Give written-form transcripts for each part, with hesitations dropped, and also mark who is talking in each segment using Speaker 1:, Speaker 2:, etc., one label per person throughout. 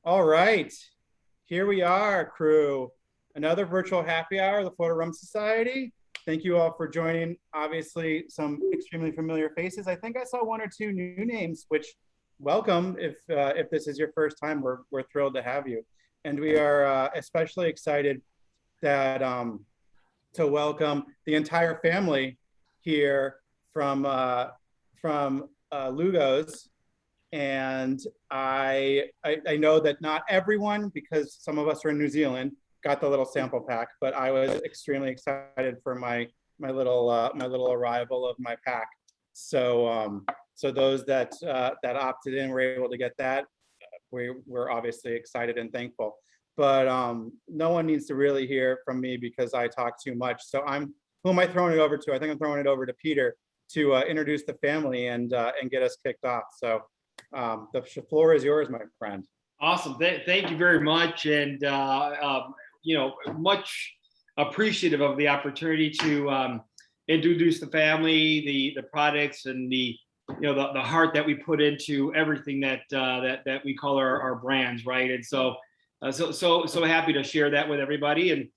Speaker 1: All right, here we are, crew. Another virtual happy hour of the Florida Rum Society. Thank you all for joining. Obviously, some extremely familiar faces. I think I saw one or two new names, which welcome. If this is your first time, we're thrilled to have you. And we are especially excited that to welcome the entire family here from Lugo's. And I know that not everyone, because some of us are in New Zealand, got the little sample pack, but I was extremely excited for my little arrival of my pack. So so those that opted in were able to get that. We're obviously excited and thankful. But no one needs to really hear from me because I talk too much. So who am I throwing it over to? I think I'm throwing it over to Peter to introduce the family and get us kicked off. So the floor is yours, my friend.
Speaker 2: Awesome. Thank you very much. And, much appreciative of the opportunity to introduce the family, the products, and the heart that we put into everything that we call our brands, right? And so happy to share that with everybody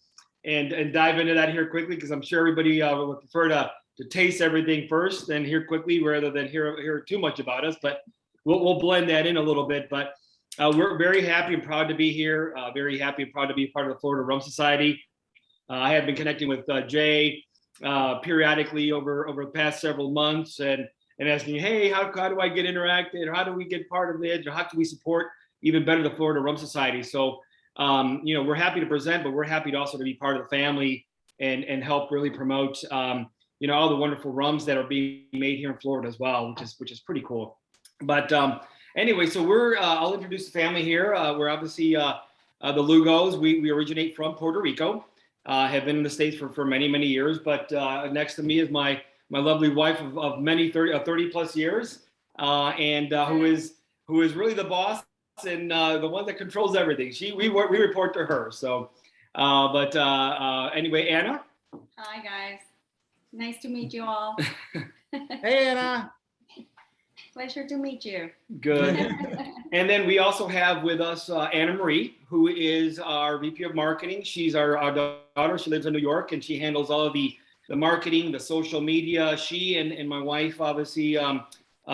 Speaker 2: and dive into that here quickly, because I'm sure everybody would prefer to taste everything first and hear quickly rather than hear too much about us. But we'll blend that in a little bit. But we're very happy and proud to be here. Very happy and proud to be part of the Florida Rum Society. I have been connecting with Jay periodically over the past several months and asking, hey, how do I get interacted? Or how do we get part of it? Or how can we support even better the Florida Rum Society? So, we're happy to present, but we're happy to also to be part of the family and help really promote, all the wonderful rums that are being made here in Florida as well, which is pretty cool. But anyway, so I'll introduce the family here. We're obviously the Lugos. We originate from Puerto Rico, have been in the States for many, many years. But next to me is my lovely wife of many 30 plus years, and who is really the boss and the one that controls everything. We report to her. So, anyway, Anna.
Speaker 3: Hi guys, nice to meet you all.
Speaker 1: Hey Anna.
Speaker 3: Pleasure to meet you.
Speaker 2: Good. And then we also have with us Anna Marie, who is our VP of Marketing. She's our daughter. She lives in New York, and she handles all of the marketing, the social media. She and my wife obviously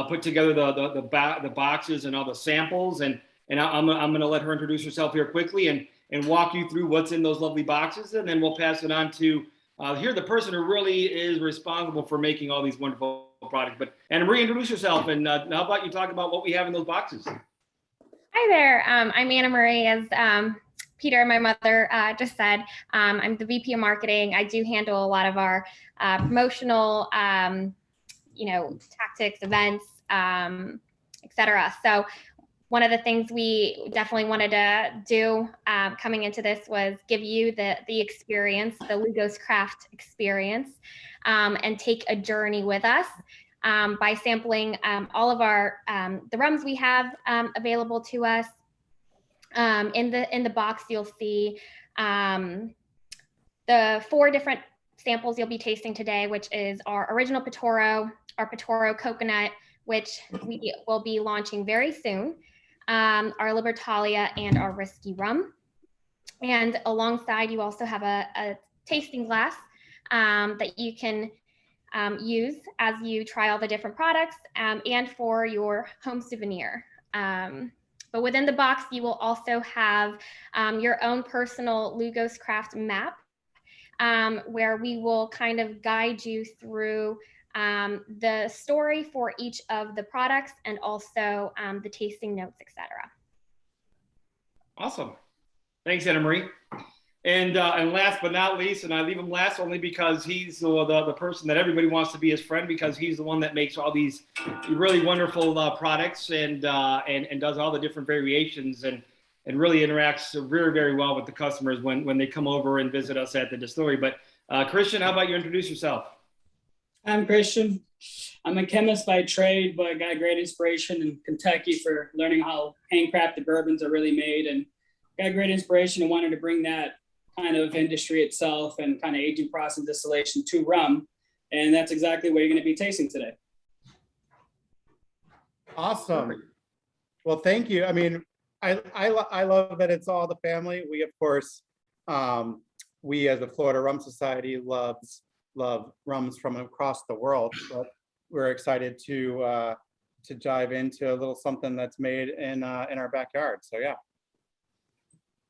Speaker 2: put together the boxes and all the samples. And I'm going to let her introduce herself here quickly and walk you through what's in those lovely boxes. And then we'll pass it on to the person who really is responsible for making all these wonderful products. But Anna Marie, introduce yourself, and how about you talk about what we have in those boxes?
Speaker 4: Hi there. I'm Anna Marie, as Peter, my mother, just said. I'm the VP of Marketing. I do handle a lot of our promotional, tactics, events, etc. So one of the things we definitely wanted to do coming into this was give you the experience, the Lugo's craft experience, and take a journey with us by sampling all of our the rums we have available to us. In the box, you'll see the 4 different samples you'll be tasting today, which is our original Pitoro, our Pitoro coconut, which we will be launching very soon, our Libertaria, and our Risky Rum. And alongside, you also have a tasting glass that you can use as you try all the different products and for your home souvenir. But within the box, you will also have your own personal Lugo's Craft map, where we will kind of guide you through the story for each of the products and also the tasting notes, etc.
Speaker 2: Awesome. Thanks, Anna Marie. And last but not least, and I leave him last only because he's the person that everybody wants to be his friend, because he's the one that makes all these really wonderful products and does all the different variations and really interacts very, very well with the customers when they come over and visit us at the distillery. But Christian, how about you introduce yourself?
Speaker 5: I'm Christian. I'm a chemist by trade, but got great inspiration in Kentucky for learning how handcrafted bourbons are really made, and got great inspiration and wanted to bring that kind of industry itself and kind of aging process distillation to rum. And that's exactly what you're going to be tasting today.
Speaker 1: Awesome. Well, thank you. I mean, I love that it's all the family. We, of course, we as the Florida Rum Society love rums from across the world, but we're excited to dive into a little something that's made in our backyard. So yeah.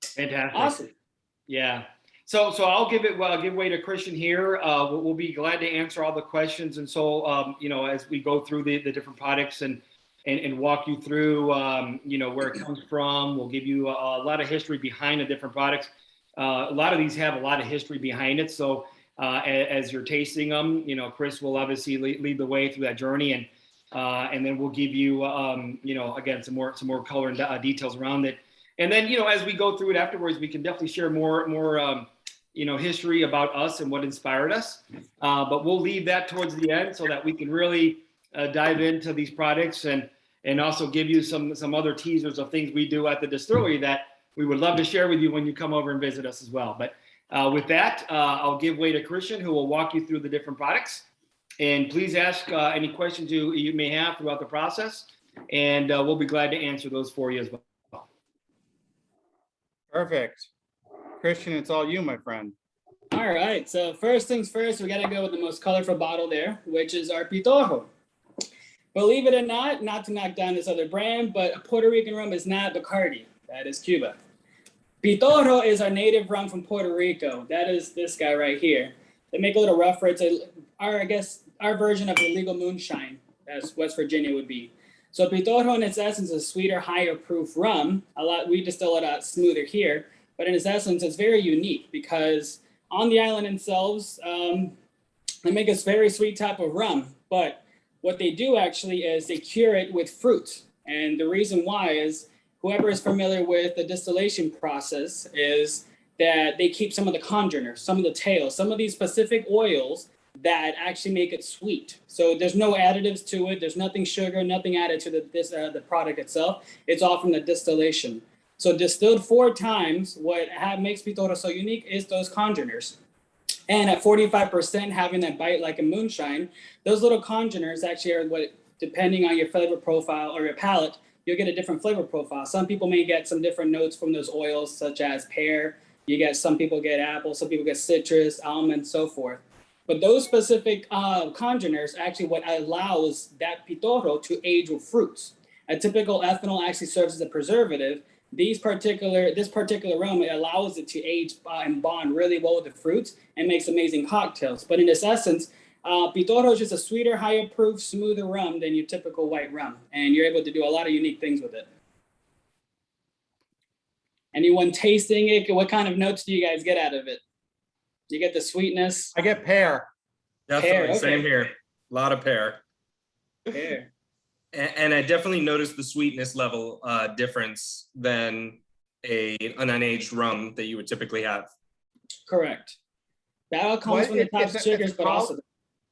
Speaker 2: Fantastic.
Speaker 5: Awesome.
Speaker 2: Yeah. So I'll give way to Christian here. We'll be glad to answer all the questions. And so, you know, as we go through the different products and walk you through, you know, where it comes from, we'll give you a lot of history behind the different products. A lot of these have a lot of history behind it. So as you're tasting them, you know, Chris will obviously lead the way through that journey, and then we'll give you, you know, again, some more color and details around it. And then, you know, as we go through it afterwards, we can definitely share more you know, history about us and what inspired us. But we'll leave that towards the end so that we can really dive into these products and also give you some other teasers of things we do at the distillery that we would love to share with you when you come over and visit us as well. But with that, I'll give way to Christian, who will walk you through the different products. And please ask any questions you may have throughout the process, and we'll be glad to answer those for you as well.
Speaker 1: Perfect. Christian, it's all you, my friend.
Speaker 5: All right, so first things first, we gotta go with the most colorful bottle there, which is our Pitorro. Believe it or not to knock down this other brand, but a Puerto Rican rum is not Bacardi. That is Cuba. Pitoro is our native rum from Puerto Rico. That is this guy right here. They make a little rougher. It's our version of the legal moonshine, as West Virginia would be. So Pitoro, in its essence, is a sweeter, higher proof rum. We distill it out smoother here, but in its essence, it's very unique because on the island themselves, they make a very sweet type of rum. But what they do actually is they cure it with fruit. And the reason why is whoever is familiar with the distillation process is that they keep some of the congeners, some of the tails, some of these specific oils that actually make it sweet. So there's no additives to it. There's nothing sugar, nothing added to the product itself. It's all from the distillation. So distilled 4 times, what makes Pitoro so unique is those congeners. And at 45%, having that bite like a moonshine, those little congeners actually are what, depending on your flavor profile or your palate, you'll get a different flavor profile. Some people may get some different notes from those oils, such as pear. Some people get apple, some people get citrus, almond, so forth. But those specific congeners actually what allows that Pitoro to age with fruits. A typical ethanol actually serves as a preservative. This particular rum, it allows it to age and bond really well with the fruits and makes amazing cocktails. But in its essence, Pitoro is just a sweeter, higher proof, smoother rum than your typical white rum. And you're able to do a lot of unique things with it. Anyone tasting it, what kind of notes do you guys get out of it? You get the sweetness?
Speaker 1: I get pear.
Speaker 6: Definitely,
Speaker 5: Pear, okay.
Speaker 6: Same here. A lot of pear.
Speaker 5: Pear.
Speaker 6: And I definitely noticed the sweetness level difference than an unaged rum that you would typically have.
Speaker 5: Correct. That all comes from the types of sugars, but also,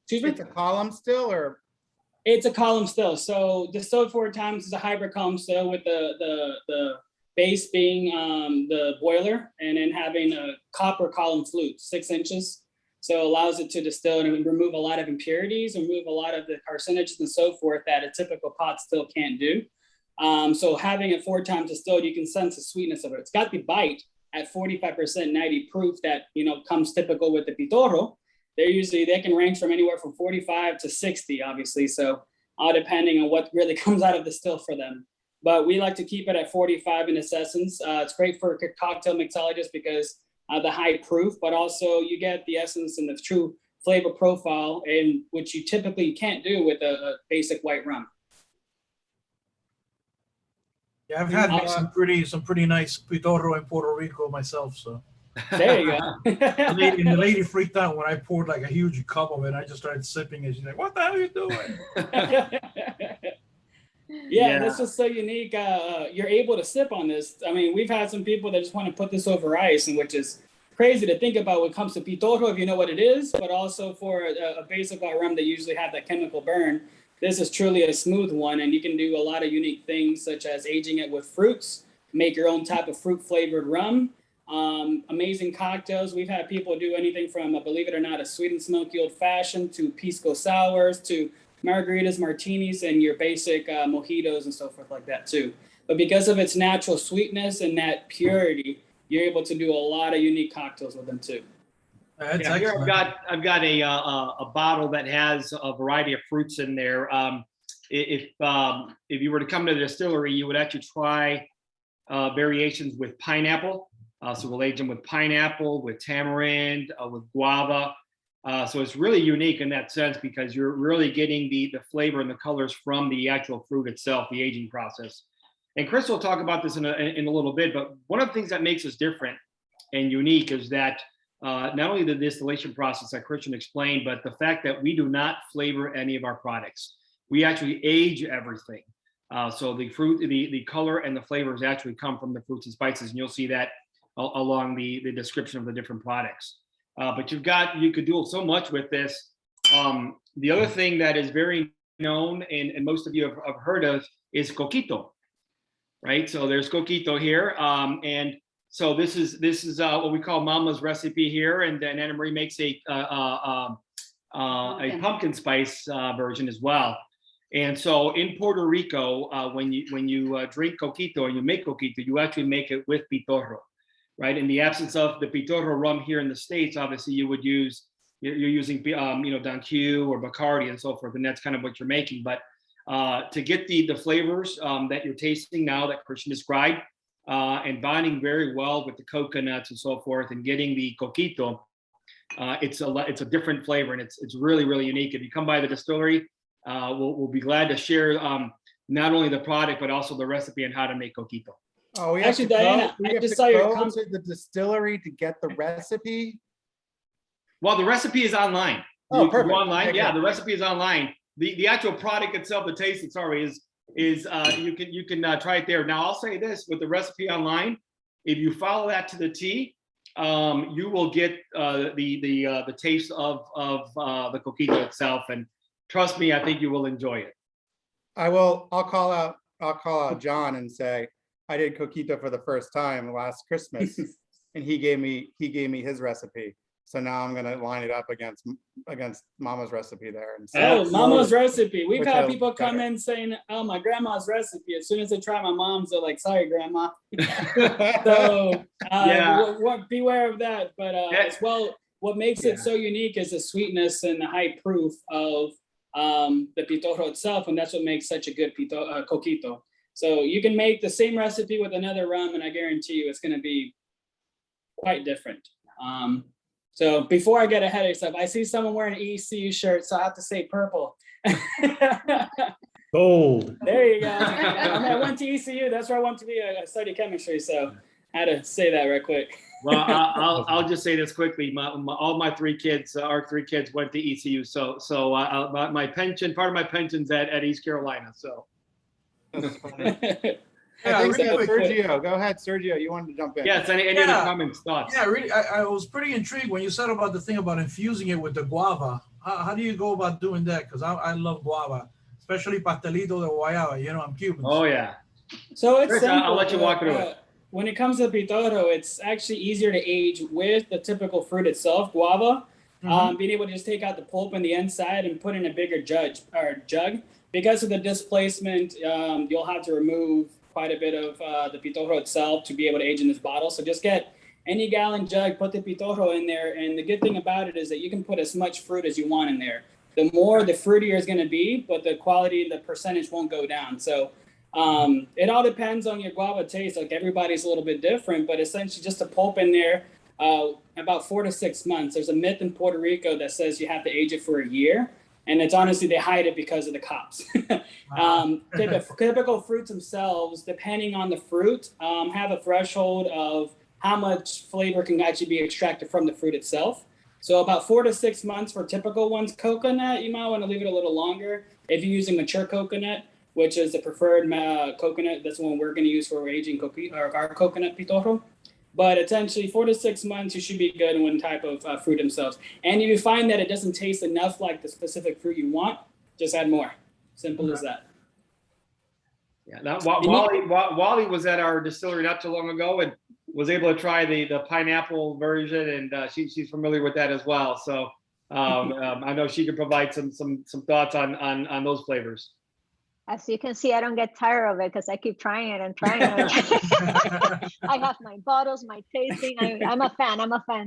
Speaker 5: excuse me?
Speaker 1: It's a column still, or?
Speaker 5: It's a column still. So distilled 4 times is a hybrid column still with the base being the boiler and then having a copper column flute, 6 inches. So it allows it to distill and remove a lot of impurities, remove a lot of the carcinogens and so forth that a typical pot still can't do. So having it 4 times distilled, you can sense the sweetness of it. It's got the bite at 45% 90 proof that, you know, comes typical with the Pitoro. They can range from anywhere from 45 to 60, obviously. So all depending on what really comes out of the still for them. But we like to keep it at 45 in its essence. It's great for cocktail mixologists because the high proof, but also you get the essence and the true flavor profile, in which you typically can't do with a basic white rum.
Speaker 7: Yeah, I've had some pretty nice Pitorro in Puerto Rico myself. So
Speaker 5: there you go.
Speaker 7: the lady freaked out when I poured like a huge cup of it. I just started sipping it. She's like, "What the hell are you doing?"
Speaker 5: Yeah, this is so unique. You're able to sip on this. I mean, we've had some people that just want to put this over ice, and which is crazy to think about when it comes to Pitoro, if you know what it is, but also for a basic white rum that usually have that chemical burn. This is truly a smooth one, and you can do a lot of unique things, such as aging it with fruits, make your own type of fruit flavored rum. Amazing cocktails. We've had people do anything from, believe it or not, a sweet and smoky old fashioned to pisco sours to margaritas, martinis, and your basic mojitos and so forth like that too. But because of its natural sweetness and that purity, you're able to do a lot of unique cocktails with them too.
Speaker 7: That's
Speaker 2: Yeah, here
Speaker 7: excellent.
Speaker 2: I've got a bottle that has a variety of fruits in there. If you were to come to the distillery, you would actually try variations with pineapple. So we'll age them with pineapple, with tamarind, with guava. So it's really unique in that sense because you're really getting the flavor and the colors from the actual fruit itself, the aging process. And Chris will talk about this in a little bit, but one of the things that makes us different and unique is that not only the distillation process that Christian explained, but the fact that we do not flavor any of our products. We actually age everything. So the fruit, the color and the flavors actually come from the fruits and spices, and you'll see that along the description of the different products. But you could do so much with this. The other thing that is very known and most of you have heard of is Coquito, right? So there's Coquito here. And so this is what we call Mama's recipe here. And then Anna Marie makes a pumpkin spice version as well. And so in Puerto Rico, when you drink Coquito and you make Coquito, you actually make it with Pitorro, right? In the absence of the Pitorro rum here in the States, obviously you're using Don Q or Bacardi and so forth, and that's kind of what you're making. But to get the flavors that you're tasting now that Christian described, and bonding very well with the coconuts and so forth, and getting the Coquito, it's a different flavor, and it's really, really unique. If you come by the distillery, we'll be glad to share not only the product but also the recipe on how to make Coquito.
Speaker 1: Oh, we
Speaker 5: Actually,
Speaker 1: have to
Speaker 5: Diana,
Speaker 1: we
Speaker 5: I
Speaker 1: have
Speaker 5: just
Speaker 1: to
Speaker 5: saw your
Speaker 1: go
Speaker 5: comment.
Speaker 1: to the distillery to get the recipe.
Speaker 2: Well, the recipe is online.
Speaker 1: Oh,
Speaker 2: You can
Speaker 1: perfect.
Speaker 2: go online.
Speaker 1: Okay,
Speaker 2: Yeah,
Speaker 1: good.
Speaker 2: the recipe is online. The actual product itself, the taste, is you can try it there. Now, I'll say this with the recipe online: if you follow that to the T, you will get the taste of the Coquito itself. And trust me, I think you will enjoy it.
Speaker 1: I'll call out John and say I did Coquito for the first time last Christmas, and he gave me his recipe. So now I'm gonna line it up against Mama's recipe there. And see.
Speaker 5: Oh, Mama's recipe. We've
Speaker 1: Which
Speaker 5: had
Speaker 1: I
Speaker 5: people
Speaker 1: like
Speaker 5: come
Speaker 1: better.
Speaker 5: in saying, "Oh, my grandma's recipe." As soon as they try my mom's, they're like, "Sorry, grandma." So
Speaker 2: Yeah.
Speaker 5: beware of that. But as well, what makes
Speaker 2: Yeah.
Speaker 5: it so unique is the sweetness and the high proof of the Pitoro itself, and that's what makes such a good Coquito. So you can make the same recipe with another rum, and I guarantee you it's going to be quite different. So before I get ahead of yourself, I see someone wearing an ECU shirt, so I have to say purple.
Speaker 7: Gold.
Speaker 5: There you go. I went to ECU. That's where I want to be. I studied chemistry, so I had to say that right quick.
Speaker 2: Well, I'll just say this quickly. All my three kids, our three kids, went to ECU. So my pension, part of my pension's at East Carolina. So.
Speaker 1: That's funny.
Speaker 7: Yeah,
Speaker 1: I think
Speaker 7: really quick.
Speaker 1: Sergio. Go ahead, Sergio. You wanted to jump in.
Speaker 2: Yes. Any other comments, thoughts?
Speaker 7: Yeah, really, I was pretty intrigued when you said about the thing about infusing it with the guava. How do you go about doing that? Because I love guava, especially pastelito de guayaba. You know, I'm Cuban.
Speaker 2: Oh yeah.
Speaker 5: So it's
Speaker 2: Chris,
Speaker 5: simple.
Speaker 2: I'll let you walk through it.
Speaker 5: When it comes to Pitoro, it's actually easier to age with the typical fruit itself, guava. Being able to just take out the pulp and the inside and put in a bigger jug. Because of the displacement, you'll have to remove quite a bit of the Pitoro itself to be able to age in this bottle. So just get any gallon jug, put the Pitoro in there. And the good thing about it is that you can put as much fruit as you want in there. The more, the fruitier it's going to be, but the quality, the percentage won't go down. So it all depends on your guava taste. Like everybody's a little bit different, but essentially just a pulp in there about 4 to 6 months. There's a myth in Puerto Rico that says you have to age it for a year. And it's honestly, they hide it because of the cops. Typical fruits themselves, depending on the fruit, have a threshold of how much flavor can actually be extracted from the fruit itself. So about 4 to 6 months for typical ones. Coconut, you might want to leave it a little longer. If you're using mature coconut, which is the preferred coconut, that's the one we're going to use for aging our coconut Pitoro. But essentially 4 to 6 months, you should be good in one type of fruit themselves. And if you find that it doesn't taste enough like the specific fruit you want, just add more. Simple as that.
Speaker 2: Yeah. Now, Wally was at our distillery not too long ago and was able to try the pineapple version, and she's familiar with that as well. So I know she can provide some thoughts on those flavors.
Speaker 8: As you can see, I don't get tired of it because I keep trying it and trying it. I have my bottles, my tasting. I'm a fan. I'm a fan.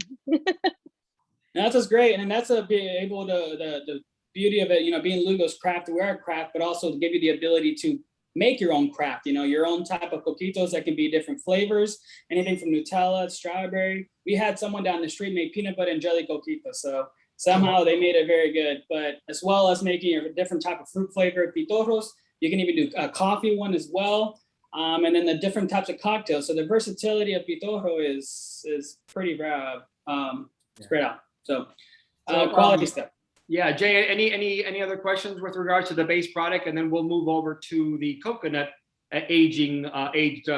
Speaker 5: That's what's great, and that's being able to the beauty of it. You know, being Lugo's craft, we are a craft, but also to give you the ability to make your own craft. You know, your own type of coquitos that can be different flavors, anything from Nutella, strawberry. We had someone down the street make peanut butter and jelly coquito, so somehow they made it very good. But as well as making a different type of fruit flavor pitorros. You can even do a coffee one as well. And then the different types of cocktails. So the versatility of Pitoro is pretty spread out. So quality stuff.
Speaker 2: Yeah, Jay, any other questions with regards to the base product? And then we'll move over to the coconut aged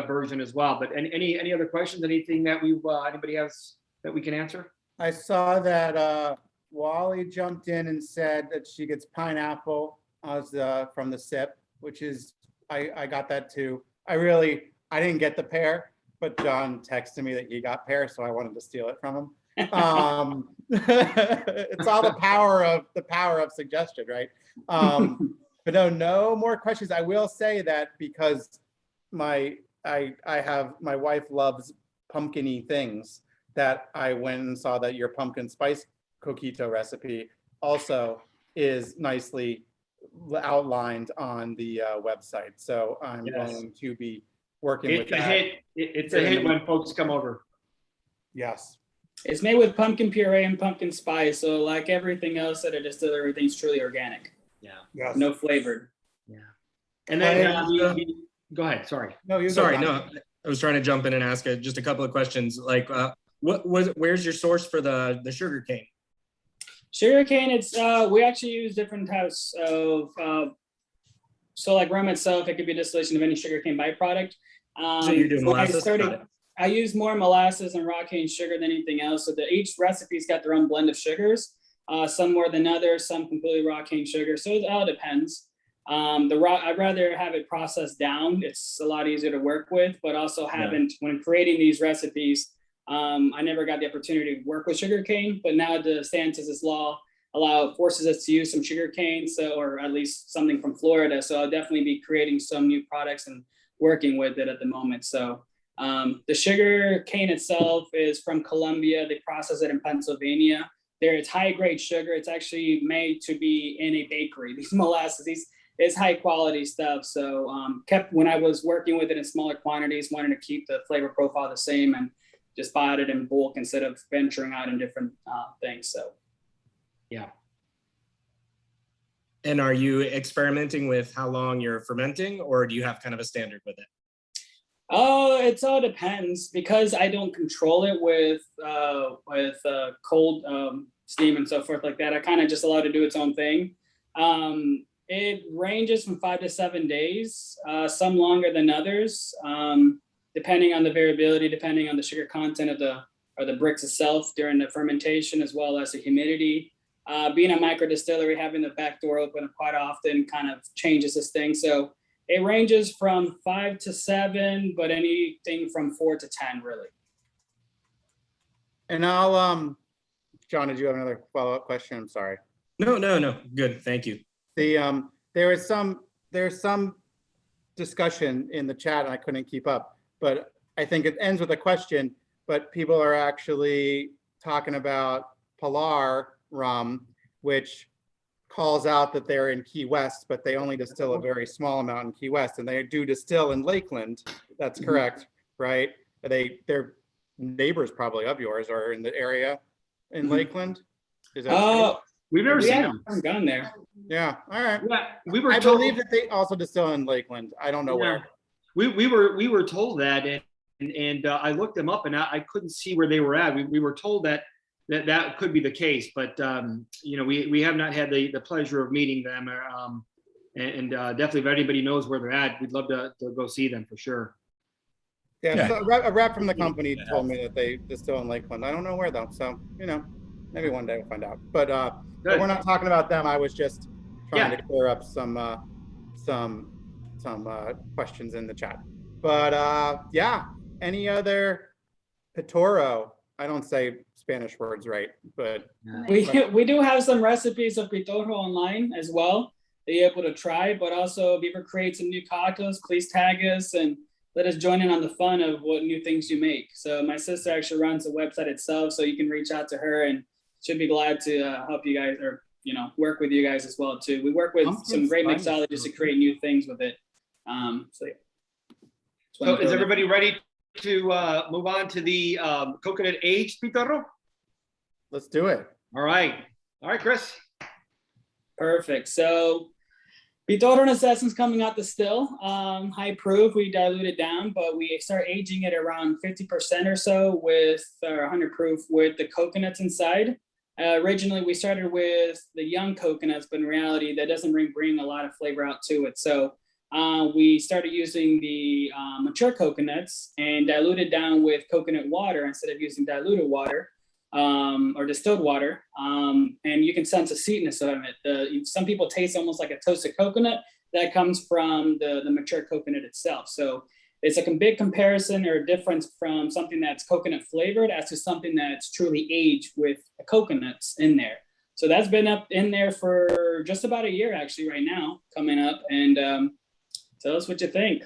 Speaker 2: version as well. But any other questions? Anything that anybody has that we can answer?
Speaker 1: I saw that Wally jumped in and said that she gets pineapple from the sip, which is, I got that too. I didn't get the pear, but John texted me that he got pear, so I wanted to steal it from him. It's all the power of suggestion, right? But no more questions. I will say that because my wife loves pumpkin-y things, that I went and saw that your pumpkin spice coquito recipe also is nicely outlined on the website. So I'm going to be working with that.
Speaker 2: It's a hit when folks come over.
Speaker 1: Yes.
Speaker 5: It's made with pumpkin puree and pumpkin spice. So like everything else at a distillery, everything's truly organic.
Speaker 2: Yeah.
Speaker 1: Yes.
Speaker 5: No flavored.
Speaker 2: Yeah. And then go ahead. Sorry.
Speaker 1: No, you
Speaker 6: Sorry, no. I was trying to jump in and ask just a couple of questions. Like, where's your source for the sugar cane?
Speaker 5: Sugarcane, it's we actually use different types of so like rum itself, it could be a distillation of any sugarcane byproduct.
Speaker 6: So you're doing molasses?
Speaker 5: I use more molasses and raw cane sugar than anything else. So each recipe's got their own blend of sugars, some more than others, some completely raw cane sugar. So it all depends. I'd rather have it processed down. It's a lot easier to work with, but also when creating these recipes, I never got the opportunity to work with sugarcane, but now the DeSantis' law forces us to use some sugarcane, or at least something from Florida. So I'll definitely be creating some new products and working with it at the moment. So the sugar cane itself is from Colombia. They process it in Pennsylvania. It's high grade sugar. It's actually made to be in a bakery. These molasses, it's high quality stuff. So when I was working with it in smaller quantities, wanted to keep the flavor profile the same and just bought it in bulk instead of venturing out in different things. So, yeah.
Speaker 6: And are you experimenting with how long you're fermenting, or do you have kind of a standard with it?
Speaker 5: Oh, it all depends because I don't control it with cold steam and so forth like that. I kind of just allow it to do its own thing. It ranges from 5 to 7 days, some longer than others. Depending on the variability, depending on the sugar content of the bricks itself during the fermentation, as well as the humidity. Being a micro distillery, having the back door open quite often kind of changes this thing. So it ranges from 5 to 7, but anything from 4 to 10, really.
Speaker 1: And John, did you have another follow-up question? I'm sorry.
Speaker 6: No. Good, thank you.
Speaker 1: There's some discussion in the chat, and I couldn't keep up. But I think it ends with a question, but people are actually talking about Pallar Rum, which calls out that they're in Key West, but they only distill a very small amount in Key West, and they do distill in Lakeland. That's correct, right? They're neighbors probably of yours or in the area in Lakeland? Is that
Speaker 2: we've never seen them.
Speaker 5: I haven't gone there.
Speaker 1: Yeah, all right.
Speaker 2: Yeah,
Speaker 1: I believe that they also distill in Lakeland. I don't know where.
Speaker 2: We were told that, and I looked them up, and I couldn't see where they were at. We were told that could be the case, but we have not had the pleasure of meeting them. And definitely, if anybody knows where they're at, we'd love to go see them for sure.
Speaker 1: Yeah, so a rep from the company told me that they distill in Lakeland. I don't know where though, so maybe one day we'll find out. But we're not talking about them. I was just trying to clear up some questions in the chat. But any other Pitoro? I don't say Spanish words right, but
Speaker 5: We do have some recipes of Pitorro online as well that you're able to try, but also if you ever create some new cocktails, please tag us and let us join in on the fun of what new things you make. So my sister actually runs the website itself, so you can reach out to her and she'll be glad to help you guys, or work with you guys as well too. We work with some great mixologists to create new things with it. So yeah.
Speaker 2: So is everybody ready to move on to the coconut aged Pitorro?
Speaker 1: let's do it.
Speaker 2: All right, Chris.
Speaker 5: Perfect. So Pitorro Necessance coming out the still, high proof, we dilute it down, but we start aging it around 50% or so with 100 proof with the coconuts inside. Originally, we started with the young coconuts, but in reality, that doesn't bring a lot of flavor out to it. So we started using the mature coconuts and diluted down with coconut water instead of using diluted water or distilled water. And you can sense the sweetness of it. Some people taste almost like a toasted coconut. That comes from the mature coconut itself. So it's a big comparison or difference from something that's coconut flavored as to something that's truly aged with coconuts in there. So that's been up in there for just about a year actually right now, coming up. And tell us what you think.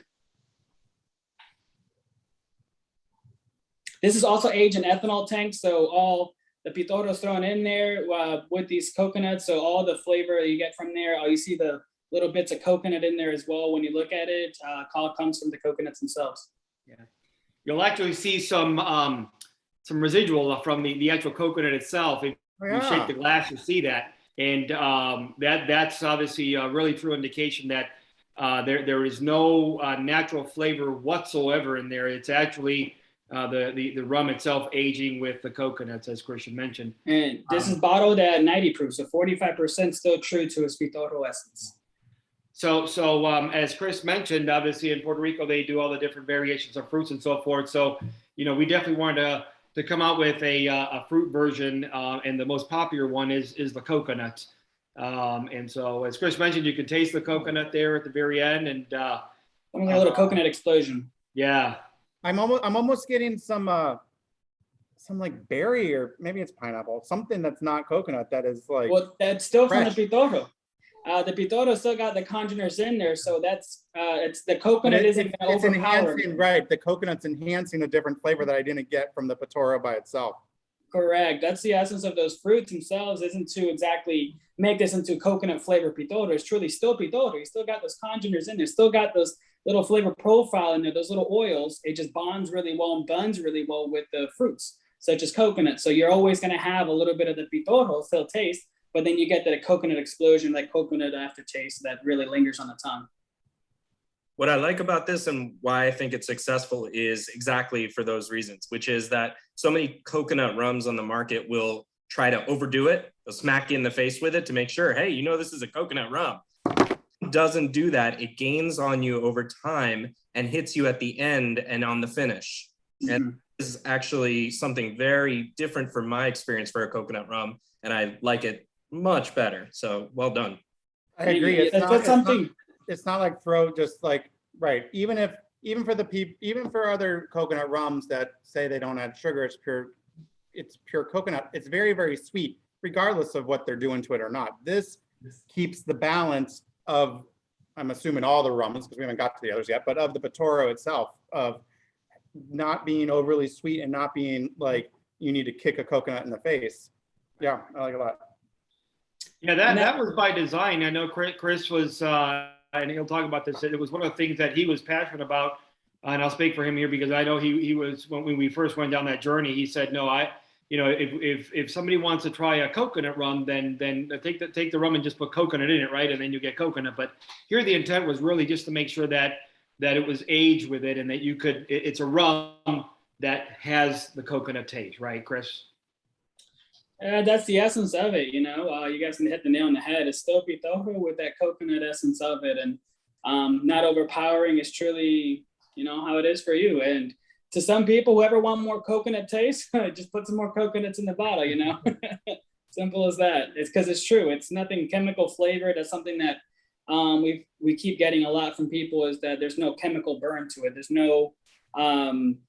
Speaker 5: This is also aged in ethanol tanks. So all the Pitorro is thrown in there with these coconuts. So all the flavor you get from there, you see the little bits of coconut in there as well. When you look at it, all comes from the coconuts themselves.
Speaker 2: Yeah, you'll actually see some residual from the actual coconut itself. If you shake the glass, you see that, and that's obviously a really true indication that there is no natural flavor whatsoever in there. It's actually the rum itself aging with the coconuts, as Christian mentioned.
Speaker 5: And this is bottled at 90 proof, so 45% still true to its Pitorro essence.
Speaker 2: So as Chris mentioned, obviously in Puerto Rico, they do all the different variations of fruits and so forth. So, we definitely wanted to come out with a fruit version, and the most popular one is the coconut. And so, as Chris mentioned, you can taste the coconut there at the very end, and
Speaker 5: a little coconut explosion.
Speaker 2: Yeah,
Speaker 1: I'm almost getting some like berry, or maybe it's pineapple, something that's not coconut that is like.
Speaker 5: Well, that's still
Speaker 1: fresh.
Speaker 5: From the Pitorro. The Pitoro still got the congeners in there, so that's it's the coconut isn't going to overpower.
Speaker 1: Enhancing, right? The coconut's enhancing a different flavor that I didn't get from the Pitoro by itself.
Speaker 5: Correct. That's the essence of those fruits themselves. Isn't to exactly make this into coconut flavor Pitoro. It's truly still Pitoro. You still got those congeners in there. Still got those little flavor profile in there. Those little oils. It just bonds really well and blends really well with the fruits, such as coconut. So you're always going to have a little bit of the Pitoro still taste. But then you get that coconut explosion, that coconut aftertaste that really lingers on the tongue.
Speaker 6: What I like about this and why I think it's successful is exactly for those reasons, which is that so many coconut rums on the market will try to overdo it. They'll smack you in the face with it to make sure, hey, this is a coconut rum. It doesn't do that. It gains on you over time and hits you at the end and on the finish. Mm-hmm. And this is actually something very different from my experience for a coconut rum. And I like it much better. So well done.
Speaker 1: I agree. It's not like throw just like, right. Even for other coconut rums that say they don't add sugar, it's pure coconut. It's very, very sweet, regardless of what they're doing to it or not. This keeps the balance of, I'm assuming all the rums, because we haven't got to the others yet, but of the Pitoro itself, of not being overly sweet and not being like you need to kick a coconut in the face. Yeah, I like it a lot.
Speaker 2: Yeah, that was by design. I know Chris was, and he'll talk about this. It was one of the things that he was passionate about, and I'll speak for him here because I know he was, when we first went down that journey, he said, no, if somebody wants to try a coconut rum, then take the rum and just put coconut in it, right? And then you get coconut. But here the intent was really just to make sure that it was aged with it and that it's a rum that has the coconut taste, right, Chris?
Speaker 5: That's the essence of it, you guys can hit the nail on the head. It's still Pitoro with that coconut essence of it, and not overpowering. Is truly, how it is for you. And to some people, whoever want more coconut taste, just put some more coconuts in the bottle, Simple as that. It's because it's true. It's nothing chemical flavored. That's something that we keep getting a lot from people, is that there's no chemical burn to it. There's no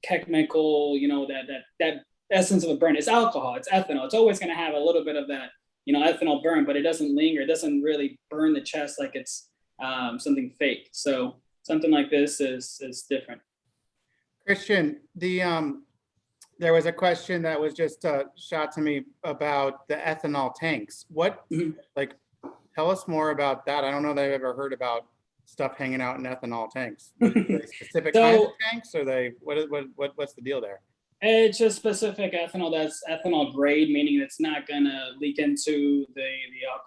Speaker 5: chemical, that essence of a burn. It's alcohol, it's ethanol. It's always going to have a little bit of that, ethanol burn, but it doesn't linger. It doesn't really burn the chest like it's something fake. So something like this is different.
Speaker 1: Christian, there was a question that was just shot to me about the ethanol tanks. Tell us more about that. I don't know that I've ever heard about stuff hanging out in ethanol tanks. Are they specific kinds of tanks, or what's the deal there?
Speaker 5: It's just specific ethanol that's ethanol grade, meaning it's not gonna leak into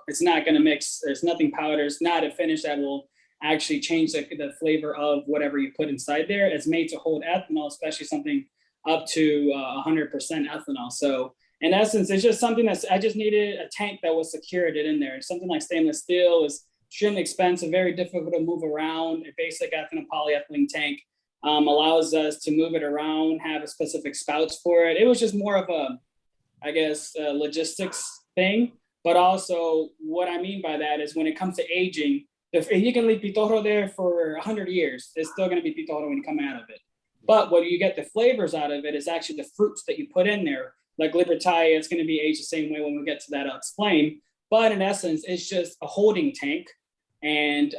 Speaker 5: it's not gonna mix, there's nothing powder, it's not a finish that will actually change the flavor of whatever you put inside there. It's made to hold ethanol, especially something up to 100% ethanol. So in essence, it's just something I just needed a tank that was secured in there. Something like stainless steel is extremely expensive, very difficult to move around. A basic ethanol polyethylene tank allows us to move it around, have a specific spouts for it. It was just more of a logistics thing. But also what I mean by that is when it comes to aging, if you can leave Pitoro there for 100 years, it's still going to be Pitoro when you come out of it. But what you get the flavors out of it is actually the fruits that you put in there. Like Libertaria, it's going to be aged the same way when we get to that, I'll explain. But in essence, it's just a holding tank. And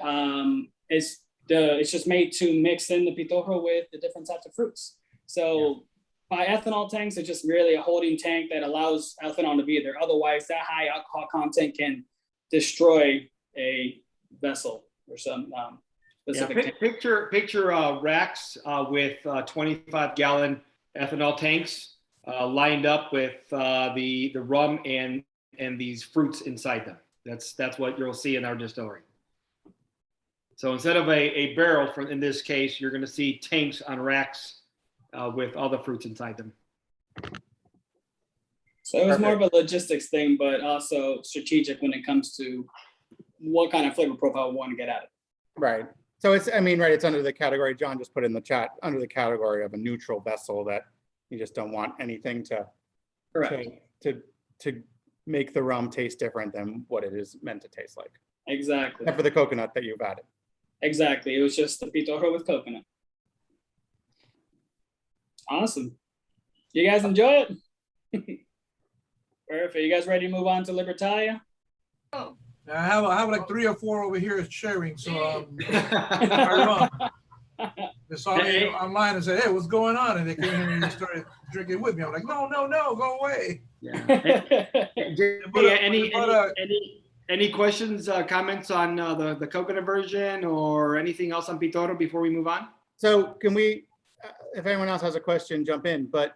Speaker 5: it's just made to mix in the Pitoro with the different types of fruits. So by ethanol tanks, it's just really a holding tank that allows ethanol to be there. Otherwise, that high alcohol content can destroy a vessel or some specific tank.
Speaker 2: Picture racks with 25-gallon ethanol tanks lined up with the rum and these fruits inside them. That's what you'll see in our distillery. So instead of a barrel, in this case, you're going to see tanks on racks with all the fruits inside them.
Speaker 5: So it was more of a logistics thing, but also strategic when it comes to what kind of flavor profile we want to get out of it.
Speaker 1: Right. So it's under the category, John just put in the chat, under the category of a neutral vessel that you just don't want anything to make the rum taste different than what it is meant to taste like.
Speaker 5: Exactly.
Speaker 1: Except for the coconut that you've added.
Speaker 5: Exactly. It was just the Pitoro with coconut. Awesome. You guys enjoy it? Perfect. You guys ready to move on to Libertaria?
Speaker 3: Oh,
Speaker 7: I have like 3 or 4 over here sharing. So they saw me online and said, "Hey, what's going on?" And they came here and started drinking with me. I'm like, "No, go away."
Speaker 2: Any questions, comments on the coconut version or anything else on Pitoro before we move on?
Speaker 1: So can we, if anyone else has a question, jump in, but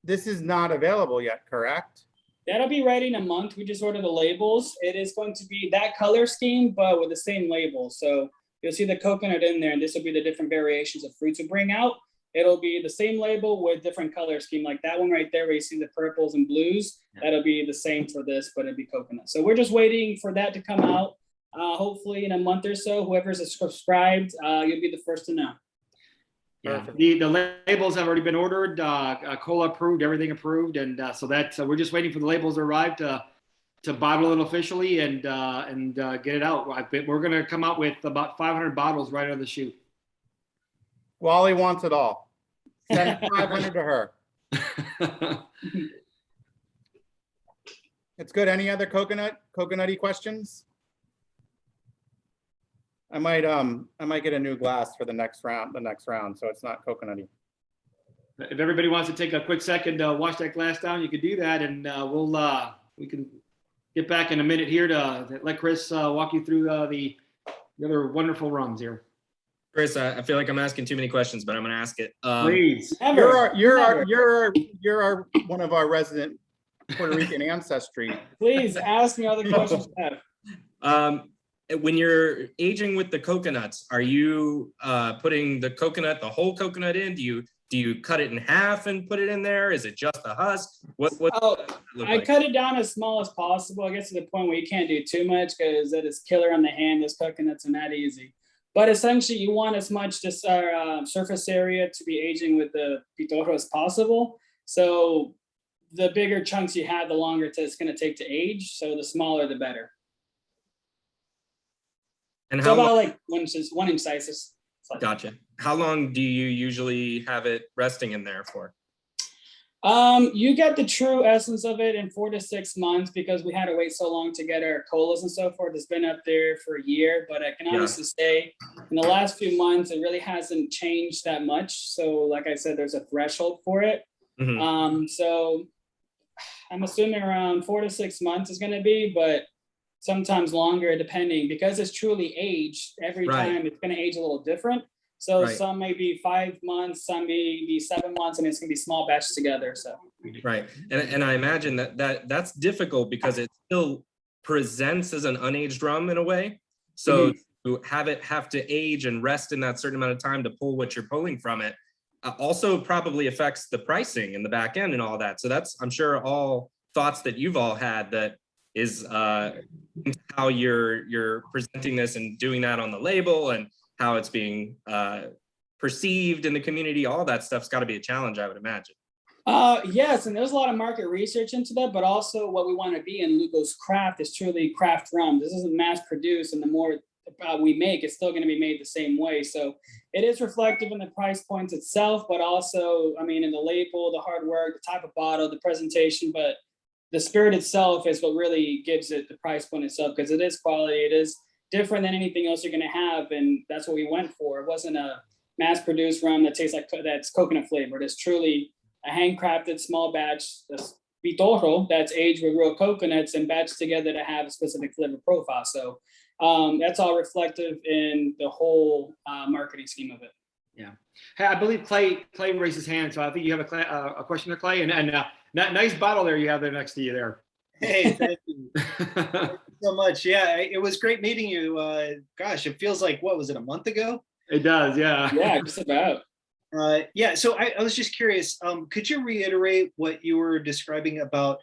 Speaker 1: this is not available yet, correct?
Speaker 5: That'll be ready in a month. We just ordered the labels. It is going to be that color scheme, but with the same label. So you'll see the coconut in there, and this will be the different variations of fruits we bring out. It'll be the same label with different color scheme, like that one right there where you see the purples and blues. That'll be the same for this, but it'll be coconut. So we're just waiting for that to come out. Hopefully in a month or so, whoever's subscribed, you'll be the first to know.
Speaker 2: Yeah, the labels have already been ordered, cola approved, everything approved, and so we're just waiting for the labels to arrive to bottle it officially and get it out. We're going to come out with about 500 bottles right out of the chute.
Speaker 1: Wally wants it all. Send 500 to her. It's good. Any other coconutty questions? I might get a new glass for the next round, so it's not coconutty.
Speaker 2: If everybody wants to take a quick second to wash that glass down, you can do that, and we can get back in a minute here to let Chris walk you through the other wonderful rums here.
Speaker 6: Chris, I feel like I'm asking too many questions, but I'm going to ask it.
Speaker 2: Please.
Speaker 1: You're one of our resident Puerto Rican ancestry.
Speaker 5: Please ask me other questions you have.
Speaker 6: When you're aging with the coconuts, are you putting the whole coconut in? Do you cut it in half and put it in there? Is it just a husk?
Speaker 5: I cut it down as small as possible. I guess to the point where you can't do too much because that is killer on the hand. Those coconuts are not easy. But essentially, you want as much surface area to be aging with the Pitoro as possible. So the bigger chunks you have, the longer it's going to take to age. So the smaller, the better.
Speaker 6: And
Speaker 5: so about like 1 inch sizes.
Speaker 6: Gotcha. How long do you usually have it resting in there for?
Speaker 5: You get the true essence of it in 4 to 6 months because we had to wait so long to get our colas and so forth. It's been up there for a year, but I can honestly say in the last few months, it really hasn't changed that much. So like I said, there's a threshold for it. So I'm assuming around 4 to 6 months is going to be, but sometimes longer depending because it's truly aged. Every time it's going to age a little different. So some may be 5 months, some may be 7 months, and it's gonna be small batches together. So
Speaker 6: and I imagine that's difficult because it still presents as an unaged rum in a way. So to have to age and rest in that certain amount of time to pull what you're pulling from it also probably affects the pricing in the back end and all that. So that's, I'm sure, all thoughts that you've all had that is how you're presenting this and doing that on the label and how it's being perceived in the community. All that stuff's got to be a challenge, I would imagine.
Speaker 5: Yes, and there's a lot of market research into that, but also what we want to be in Lugo's craft is truly craft rum. This isn't mass produced, and the more we make, it's still going to be made the same way. So it is reflective in the price points itself, but also, I mean, in the label, the hard work, the type of bottle, the presentation, but the spirit itself is what really gives it the price point itself, because it is quality. It is different than anything else you're going to have, and that's what we went for. It wasn't a mass-produced rum that tastes like that's coconut flavored. It's truly a handcrafted small batch Pitoro that's aged with real coconuts and batched together to have a specific flavor profile. So that's all reflective in the whole marketing scheme of it.
Speaker 2: Yeah. Hey, I believe Clay raised his hand, so I think you have a question to Clay, and nice bottle there you have there next to you there.
Speaker 9: Hey, thank you. Thank you so much. Yeah, it was great meeting you. Gosh, it feels like, what was it, a month ago?
Speaker 2: It does, yeah.
Speaker 5: Yeah, just about.
Speaker 9: Yeah, so I was just curious, could you reiterate what you were describing about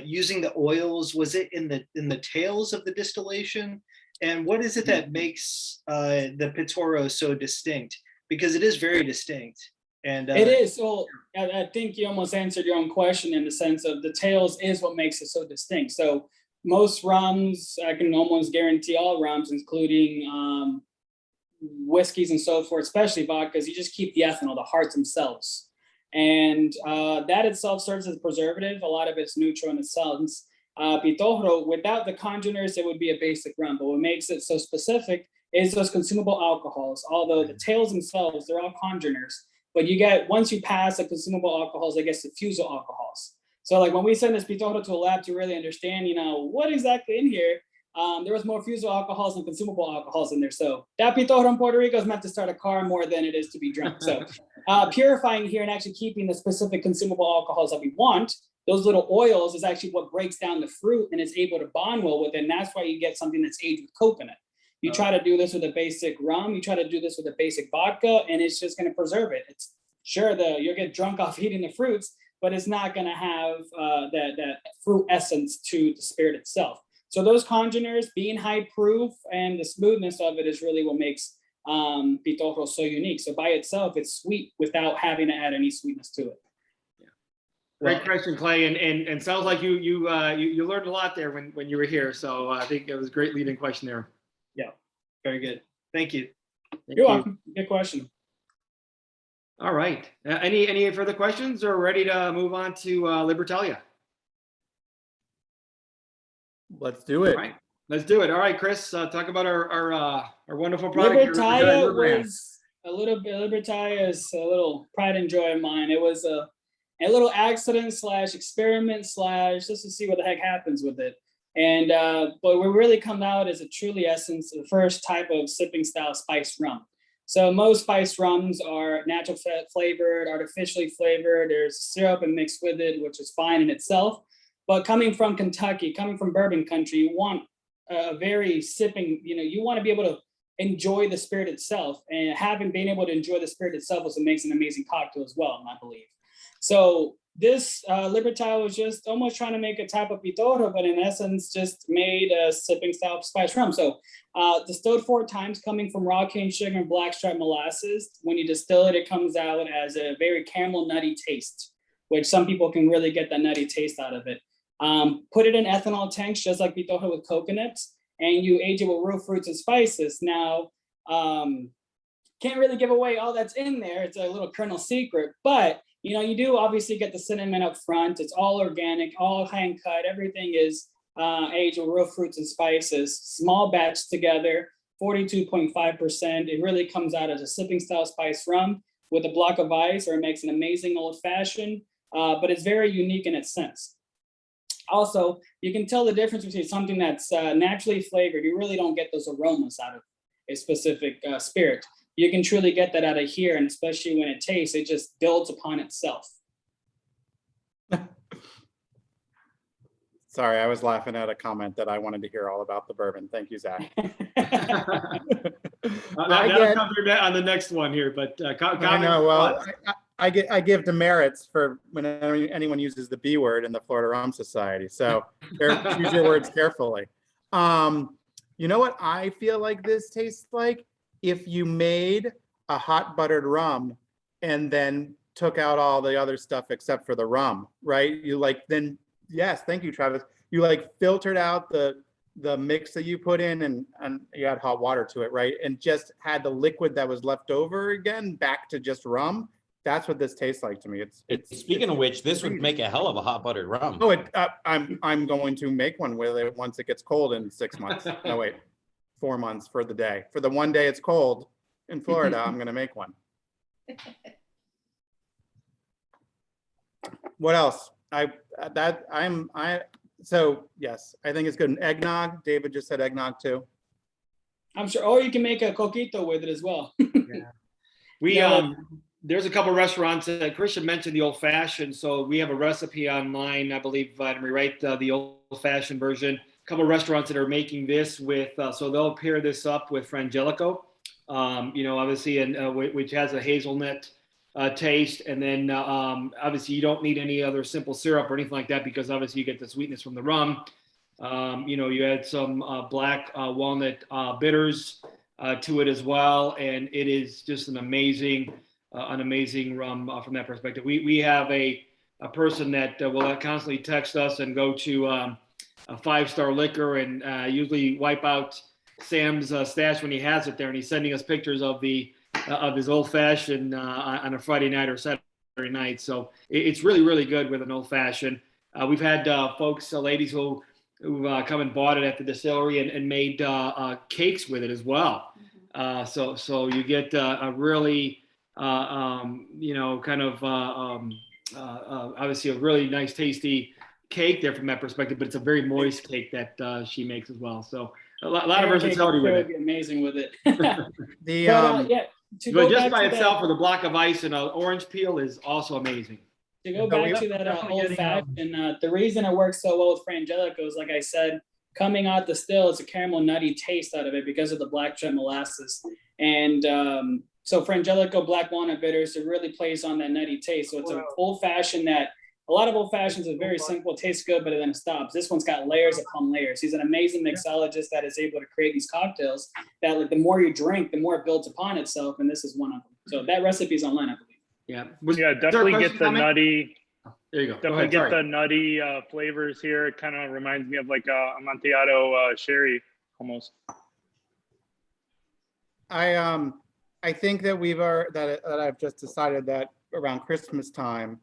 Speaker 9: using the oils? Was it in the tails of the distillation? And what is it that makes the Pitoro so distinct? Because it is very distinct. And
Speaker 5: it is. So I think you almost answered your own question in the sense of the tails is what makes it so distinct. So most rums, I can almost guarantee all rums, including whiskeys and so forth, especially vodkas, you just keep the ethanol, the hearts themselves. And that itself serves as a preservative. A lot of it's neutral in itself. Pitoro, without the congeners, it would be a basic rum. But what makes it so specific is those consumable alcohols. Although the tails themselves, they're all congeners. But you get, once you pass the consumable alcohols, I guess the fusel alcohols. So like when we send this Pitoro to a lab to really understand, what exactly in here, there was more fusel alcohols and consumable alcohols in there. So that Pitoro in Puerto Rico is meant to start a car more than it is to be drunk. So purifying here and actually keeping the specific consumable alcohols that we want, those little oils is actually what breaks down the fruit and is able to bond well with it. And that's why you get something that's aged with coconut. You try to do this with a basic rum, you try to do this with a basic vodka, and it's just going to preserve it. It's sure you'll get drunk off eating the fruits, but it's not going to have that fruit essence to the spirit itself. So those congeners being high proof and the smoothness of it is really what makes Pitoro so unique. So by itself, it's sweet without having to add any sweetness to it.
Speaker 2: Yeah. Great question, Clay, and sounds like you learned a lot there when you were here. So I think it was a great leading question there.
Speaker 9: Yeah, very good. Thank you.
Speaker 5: You're welcome. Good question.
Speaker 2: All right. Any further questions, or ready to move on to Libertaria?
Speaker 1: Let's do it.
Speaker 2: All right, let's do it. All right, Chris, talk about our wonderful product.
Speaker 5: Libertaria is a little bit. Libertaria is a little pride and joy of mine. It was a little accident / experiment / just to see what the heck happens with it. And but we really come out as a truly essence, the first type of sipping style spiced rum. So most spiced rums are natural flavored, artificially flavored. There's syrup and mixed with it, which is fine in itself. But coming from Kentucky, coming from bourbon country, you want a very sipping, you want to be able to enjoy the spirit itself. And having been able to enjoy the spirit itself is what makes an amazing cocktail as well, I believe. So this Libertaria was just almost trying to make a type of Pitoro, but in essence, just made a sipping style spiced rum. So distilled 4 times, coming from raw cane sugar and blackstrap molasses. When you distill it, it comes out as a very caramel nutty taste, which some people can really get that nutty taste out of it. Put it in ethanol tanks, just like Pitoro with coconuts, and you age it with real fruits and spices. Now, can't really give away all that's in there. It's a little kernel secret, but You know, you do obviously get the cinnamon up front. It's all organic, all hand cut. Everything is aged with real fruits and spices. Small batch together, 42.5%. It really comes out as a sipping style spice rum with a block of ice, or it makes an amazing old fashioned, but it's very unique in its sense. Also, you can tell the difference between something that's naturally flavored. You really don't get those aromas out of a specific spirit. You can truly get that out of here, and especially when it tastes, it just builds upon itself.
Speaker 1: Sorry, I was laughing at a comment that I wanted to hear all about the bourbon. Thank you, Zach.
Speaker 2: That'll come through on the next one here, but
Speaker 1: I know. Well, I give demerits for when anyone uses the B word in the Florida Rum Society. So choose your words carefully. You know what I feel like this tastes like? If you made a hot buttered rum and then took out all the other stuff except for the rum, right? You like then, yes, thank you, Travis. You like filtered out the mix that you put in and you add hot water to it, right? And just had the liquid that was left over again back to just rum. That's what this tastes like to me.
Speaker 10: Speaking of which, this would make a hell of a hot buttered rum.
Speaker 1: Oh, I'm going to make one with it once it gets cold in 6 months. No, wait, 4 months for the day. For the one day it's cold in Florida, I'm going to make one. What else? So yes, I think it's good. And eggnog, David just said eggnog too.
Speaker 5: I'm sure, or you can make a coquito with it as well.
Speaker 2: Yeah. There's a couple restaurants that Christian mentioned the old fashioned. So we have a recipe online, I believe, Vladimir, right? The old fashioned version. A couple restaurants that are making this with, so they'll pair this up with Frangelico, obviously, and which has a hazelnut taste. And then obviously you don't need any other simple syrup or anything like that, because obviously you get the sweetness from the rum. You add some black walnut bitters to it as well. And it is just an amazing rum from that perspective. We have a person that will constantly text us and go to a 5-star liquor and usually wipe out Sam's stash when he has it there, and he's sending us pictures of his old fashioned on a Friday night or Saturday night. So it's really, really good with an old fashioned. We've had folks, ladies who've come and bought it at the distillery and made cakes with it as well. So you get a really obviously a really nice, tasty cake there from that perspective, but it's a very moist cake that she makes as well. So a lot of versatility with it.
Speaker 5: Be amazing with it.
Speaker 2: But just by itself with a block of ice and an orange peel is also amazing.
Speaker 5: To go back to that old fashioned, the reason it works so well with Frangelico is, like I said, coming out the still, it's a caramel nutty taste out of it because of the black jet molasses. And so Frangelico black walnut bitters, it really plays on that nutty taste. So it's an old fashioned that a lot of old fashions are very simple, tastes good, but then it stops. This one's got layers upon layers. He's an amazing mixologist that is able to create these cocktails that, like, the more you drink, the more it builds upon itself. And this is one of them. So that recipe is online, I believe.
Speaker 2: Yeah.
Speaker 11: Definitely get the nutty.
Speaker 2: There you go.
Speaker 11: Definitely get the nutty flavors here. It kind of reminds me of like a Amontillado sherry almost.
Speaker 1: I think that I've just decided that around Christmas time,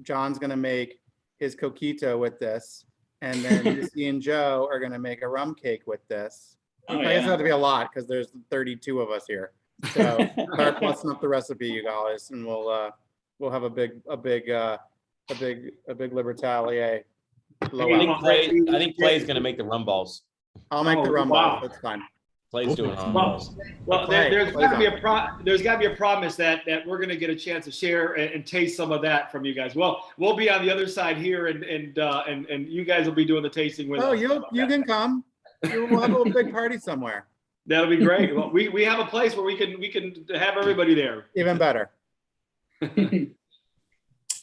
Speaker 1: John's gonna make his coquito with this, and then Missy and Joe are gonna make a rum cake with this. I guess it'll have to be a lot because there's 32 of us here. So start busting up the recipe, you guys, and we'll have a big Libertaria.
Speaker 10: I think Clay's gonna make the rum balls.
Speaker 1: I'll make the rum balls. That's fine.
Speaker 10: Clay's doing rum balls.
Speaker 2: Well, there's got to be a promise that we're going to get a chance to share and taste some of that from you guys. Well, we'll be on the other side here, and you guys will be doing the tasting with us.
Speaker 1: Oh, you can come. We'll have a little big party somewhere.
Speaker 2: That'll be great. Well, we have a place where we can have everybody there.
Speaker 1: Even better.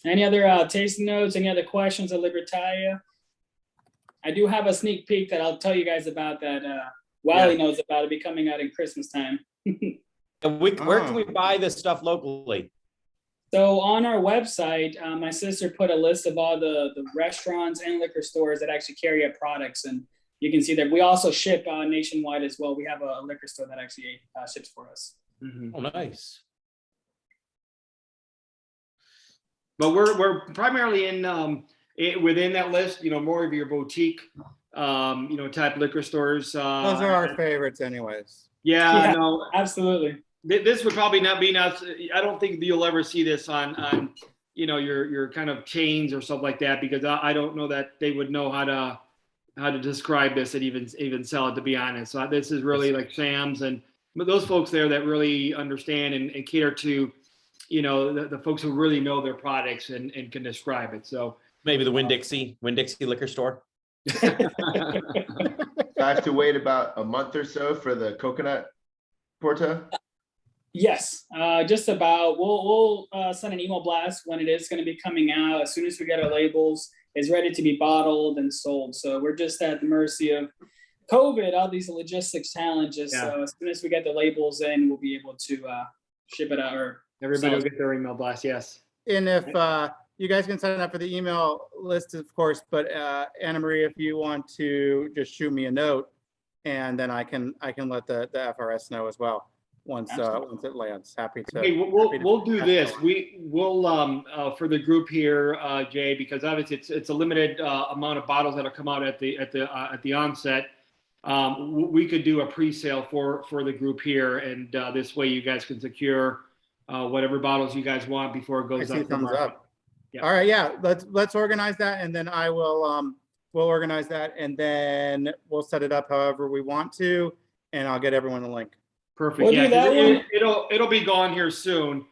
Speaker 5: Any other tasting notes? Any other questions on Libertaria? I do have a sneak peek that I'll tell you guys about that. Wiley knows about. It'll be coming out in Christmas time.
Speaker 10: Where can we buy this stuff locally?
Speaker 5: So on our website, my sister put a list of all the restaurants and liquor stores that actually carry our products, and you can see that we also ship nationwide as well. We have a liquor store that actually ships for us.
Speaker 10: Oh, nice.
Speaker 2: But we're primarily in within that list, more of your boutique, type liquor stores.
Speaker 1: Those are our favorites anyways.
Speaker 2: Yeah, no,
Speaker 5: absolutely.
Speaker 2: This would probably not be I don't think you'll ever see this on your kind of chains or stuff like that, because I don't know that they would know how to describe this and even sell it, to be honest. So this is really like Sam's and those folks there that really understand and cater to the folks who really know their products and can describe it. So
Speaker 10: maybe the Winn-Dixie liquor store.
Speaker 12: I have to wait about a month or so for the coconut porta.
Speaker 5: Yes, just about. We'll send an email blast when it is going to be coming out. As soon as we get our labels, it's ready to be bottled and sold. So we're just at the mercy of COVID, all these logistics challenges.
Speaker 2: Yeah.
Speaker 5: So as soon as we get the labels in, we'll be able to ship it out. Or
Speaker 2: everybody will get their email blast. Yes.
Speaker 1: And if you guys can sign up for the email list, of course, but Anna Marie, if you want to just shoot me a note, and then I can let the FRS know as well once it lands. Happy to.
Speaker 2: Hey, we'll do this. We'll for the group here, Jay, because obviously it's a limited amount of bottles that'll come out at the onset. We could do a pre-sale for the group here, and this way you guys can secure whatever bottles you guys want before it goes up.
Speaker 1: Thumbs up.
Speaker 2: Yeah.
Speaker 1: All right, yeah. Let's organize that, and then I will we'll organize that, and then we'll set it up however we want to, and I'll get everyone a link.
Speaker 2: Perfect.
Speaker 5: We'll
Speaker 2: yeah,
Speaker 5: do that
Speaker 2: it'll be gone here soon,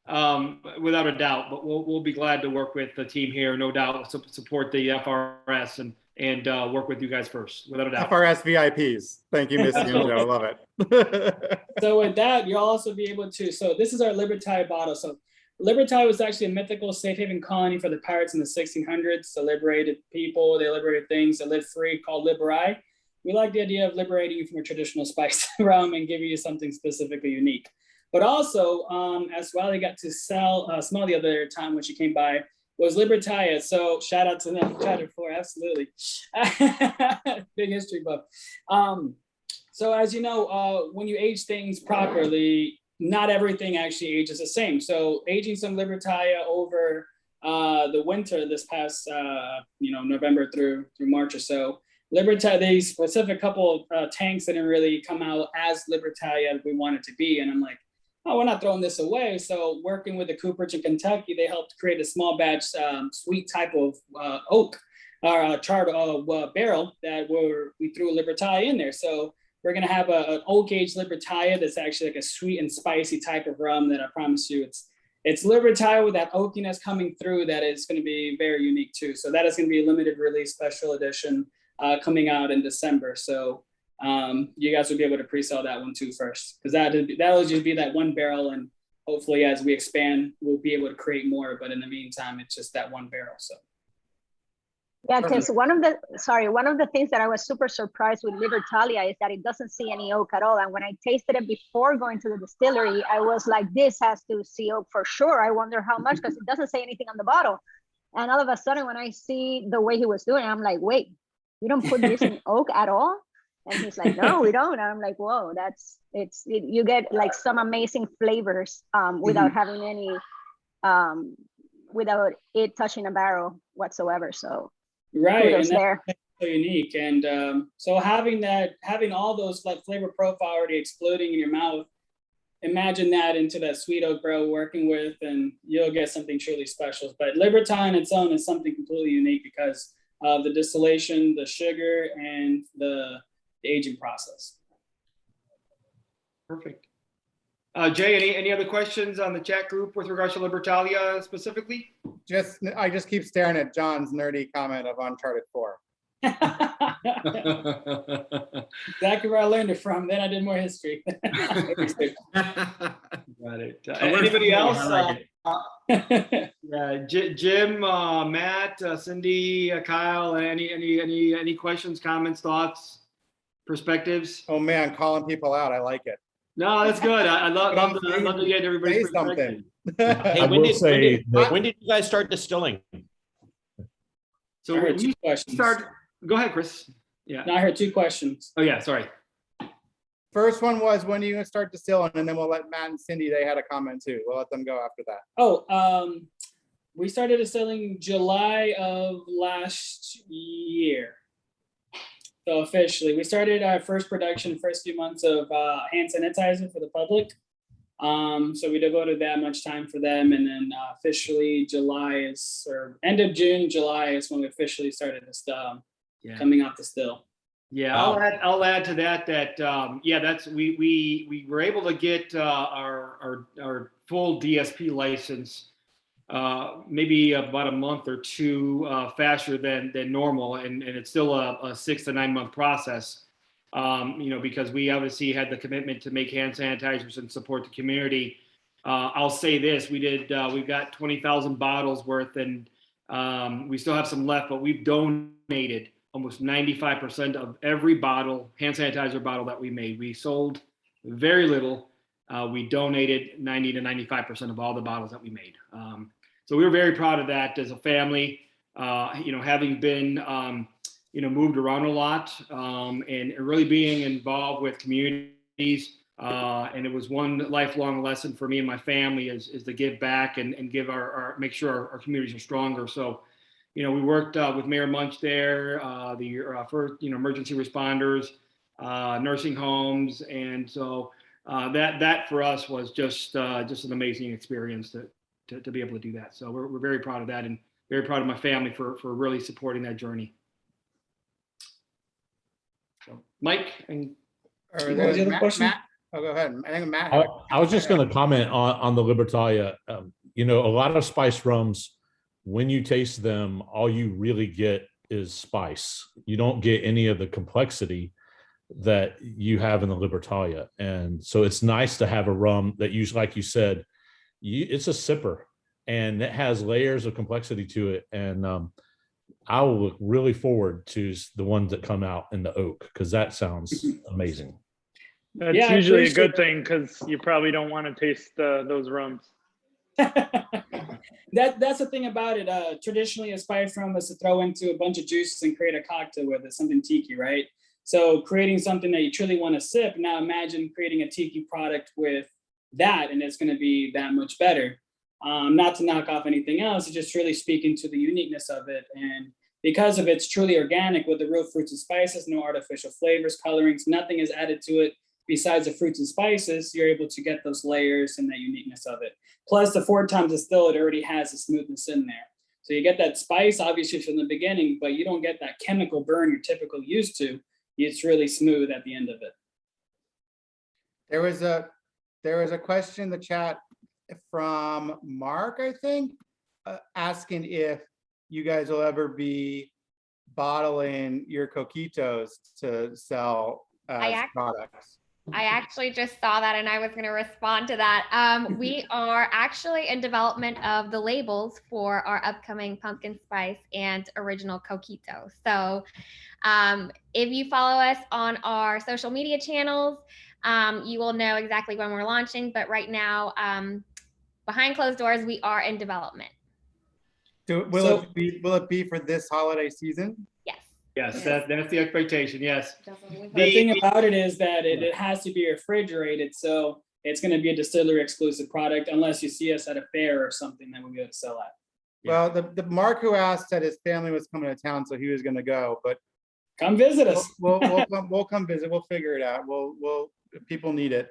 Speaker 2: without a doubt. But we'll be glad to work with the team here, no doubt. Support the FRS and work with you guys first, without a doubt.
Speaker 1: FRS VIPs. Thank you, Miss Joe. Love it.
Speaker 5: So with that, you'll also be able to. So this is our Libertaria bottle. So Libertaria was actually a mythical safe haven colony for the pirates in the 1600s. The liberated people, they liberated things that lived free, called Liberi. We like the idea of liberating you from a traditional spice rum and giving you something specifically unique. But also, as Wiley got to smell the other time when she came by, was Libertaria. So shout out to them, Chapter 4, absolutely. Big history buff. So as you know, when you age things properly, not everything actually ages the same. So aging some Libertaria over the winter this past, November through March or so, Libertaria, they specific couple of tanks didn't really come out as Libertaria we want it to be. And I'm like, oh, we're not throwing this away. So working with the Cooperage in Kentucky, they helped create a small batch sweet type of oak or charred barrel that we threw Libertaria in there. So we're gonna have an oak aged Libertaria that's actually like a sweet and spicy type of rum that I promise you it's Libertaria with that oakiness coming through that is gonna be very unique too. So that is gonna be a limited release special edition coming out in December. So you guys will be able to pre-sell that one too first, because that'll just be that one barrel, and hopefully as we expand, we'll be able to create more. But in the meantime, it's just that one barrel. So.
Speaker 8: Yeah, because one of the things that I was super surprised with Libertalia is that it doesn't see any oak at all. And when I tasted it before going to the distillery, I was like, this has to see oak for sure. I wonder how much, because it doesn't say anything on the bottle. And all of a sudden, when I see the way he was doing it, I'm like, wait, you don't put this in oak at all? And he's like, no, we don't. And I'm like, whoa, you get like some amazing flavors without having any, without it touching a barrel whatsoever. So
Speaker 5: right, and
Speaker 8: there.
Speaker 5: That's so unique. And so having all those like flavor profile already exploding in your mouth, imagine that into that sweet oak barrel working with, and you'll get something truly special. But Libertaria on its own is something completely unique because of the distillation, the sugar, and the aging process.
Speaker 2: Perfect. Jay, any other questions on the chat group with regards to Libertalia specifically?
Speaker 1: I just keep staring at John's nerdy comment of Uncharted 4.
Speaker 5: Exactly where I learned it from. Then I did more history.
Speaker 2: Got it. Anybody else? Jim, Matt, Cindy, Kyle, any questions, comments, thoughts, perspectives?
Speaker 1: Oh man, calling people out. I like it.
Speaker 2: No, that's good. I love to get everybody's perspective.
Speaker 10: Hey, when did you guys start distilling?
Speaker 2: So when you start, go ahead, Chris. Yeah.
Speaker 5: No, I heard two questions.
Speaker 2: Oh yeah, sorry.
Speaker 1: First one was, when are you gonna start distilling? And then we'll let Matt and Cindy, they had a comment too. We'll let them go after that.
Speaker 5: Oh, We started distilling July of last year. So officially, we started our first production, first few months of hand sanitizer for the public. So we devoted that much time for them, and then officially or end of June, July is when we officially started this coming off the still.
Speaker 2: Yeah,
Speaker 10: Wow.
Speaker 2: I'll add to that yeah, that's we were able to get our full DSP license maybe about a month or two faster than normal, and it's still a 6 to 9 month process. Because we obviously had the commitment to make hand sanitizers and support the community. I'll say this: we've got 20,000 bottles worth, and we still have some left, but we've donated almost 95% of every hand sanitizer bottle that we made. We sold very little. We donated 90 to 95% of all the bottles that we made. So we were very proud of that as a family. Having been moved around a lot and really being involved with communities. And it was one lifelong lesson for me and my family is to give back and give make sure our communities are stronger. So, we worked with Mayor Munch there, the first, emergency responders, nursing homes. And so that for us was just an amazing experience to be able to do that. So we're very proud of that, and very proud of my family for really supporting that journey. So, Mike,
Speaker 1: Or
Speaker 5: What was the other question?
Speaker 1: Matt? Oh, go ahead. I think Matt. had
Speaker 13: I was just going to comment on the Libertaria. A lot of spice rums, when you taste them, all you really get is spice. You don't get any of the complexity that you have in the Libertaria. And so it's nice to have a rum that like you said, it's a sipper and it has layers of complexity to it. And I will look really forward to the ones that come out in the oak, because that sounds amazing.
Speaker 11: That's
Speaker 5: Yeah, I
Speaker 11: usually a
Speaker 5: appreciate
Speaker 11: good thing, because you probably don't want to taste those rums.
Speaker 5: That's the thing about it. Traditionally, a spice rum is to throw into a bunch of juices and create a cocktail with it, something tiki, right? So creating something that you truly want to sip. Now imagine creating a tiki product with that, and it's going to be that much better. Not to knock off anything else, it's just really speaking to the uniqueness of it. And because of it's truly organic with the real fruits and spices, no artificial flavors, colorings, nothing is added to it besides the fruits and spices, you're able to get those layers and that uniqueness of it. Plus the 4 times distilled, it already has the smoothness in there. So you get that spice obviously from the beginning, but you don't get that chemical burn you're typically used to. It's really smooth at the end of it.
Speaker 1: There was a question in the chat from Mark, I think, asking if you guys will ever be bottling your coquitos to sell as products.
Speaker 4: I actually just saw that and I was going to respond to that. We are actually in development of the labels for our upcoming pumpkin spice and original coquito. So if you follow us on our social media channels, you will know exactly when we're launching. But right now, behind closed doors, we are in development.
Speaker 1: Will it be for this holiday season?
Speaker 4: Yes.
Speaker 2: Yes, that's the expectation. Yes.
Speaker 5: The thing about it is that it has to be refrigerated, so it's going to be a distillery exclusive product unless you see us at a fair or something that we'll be able to sell at.
Speaker 1: Well, the Mark who asked that his family was coming to town, so he was going to go, but
Speaker 5: come visit us.
Speaker 1: We'll come visit. We'll figure it out. We'll if people need it.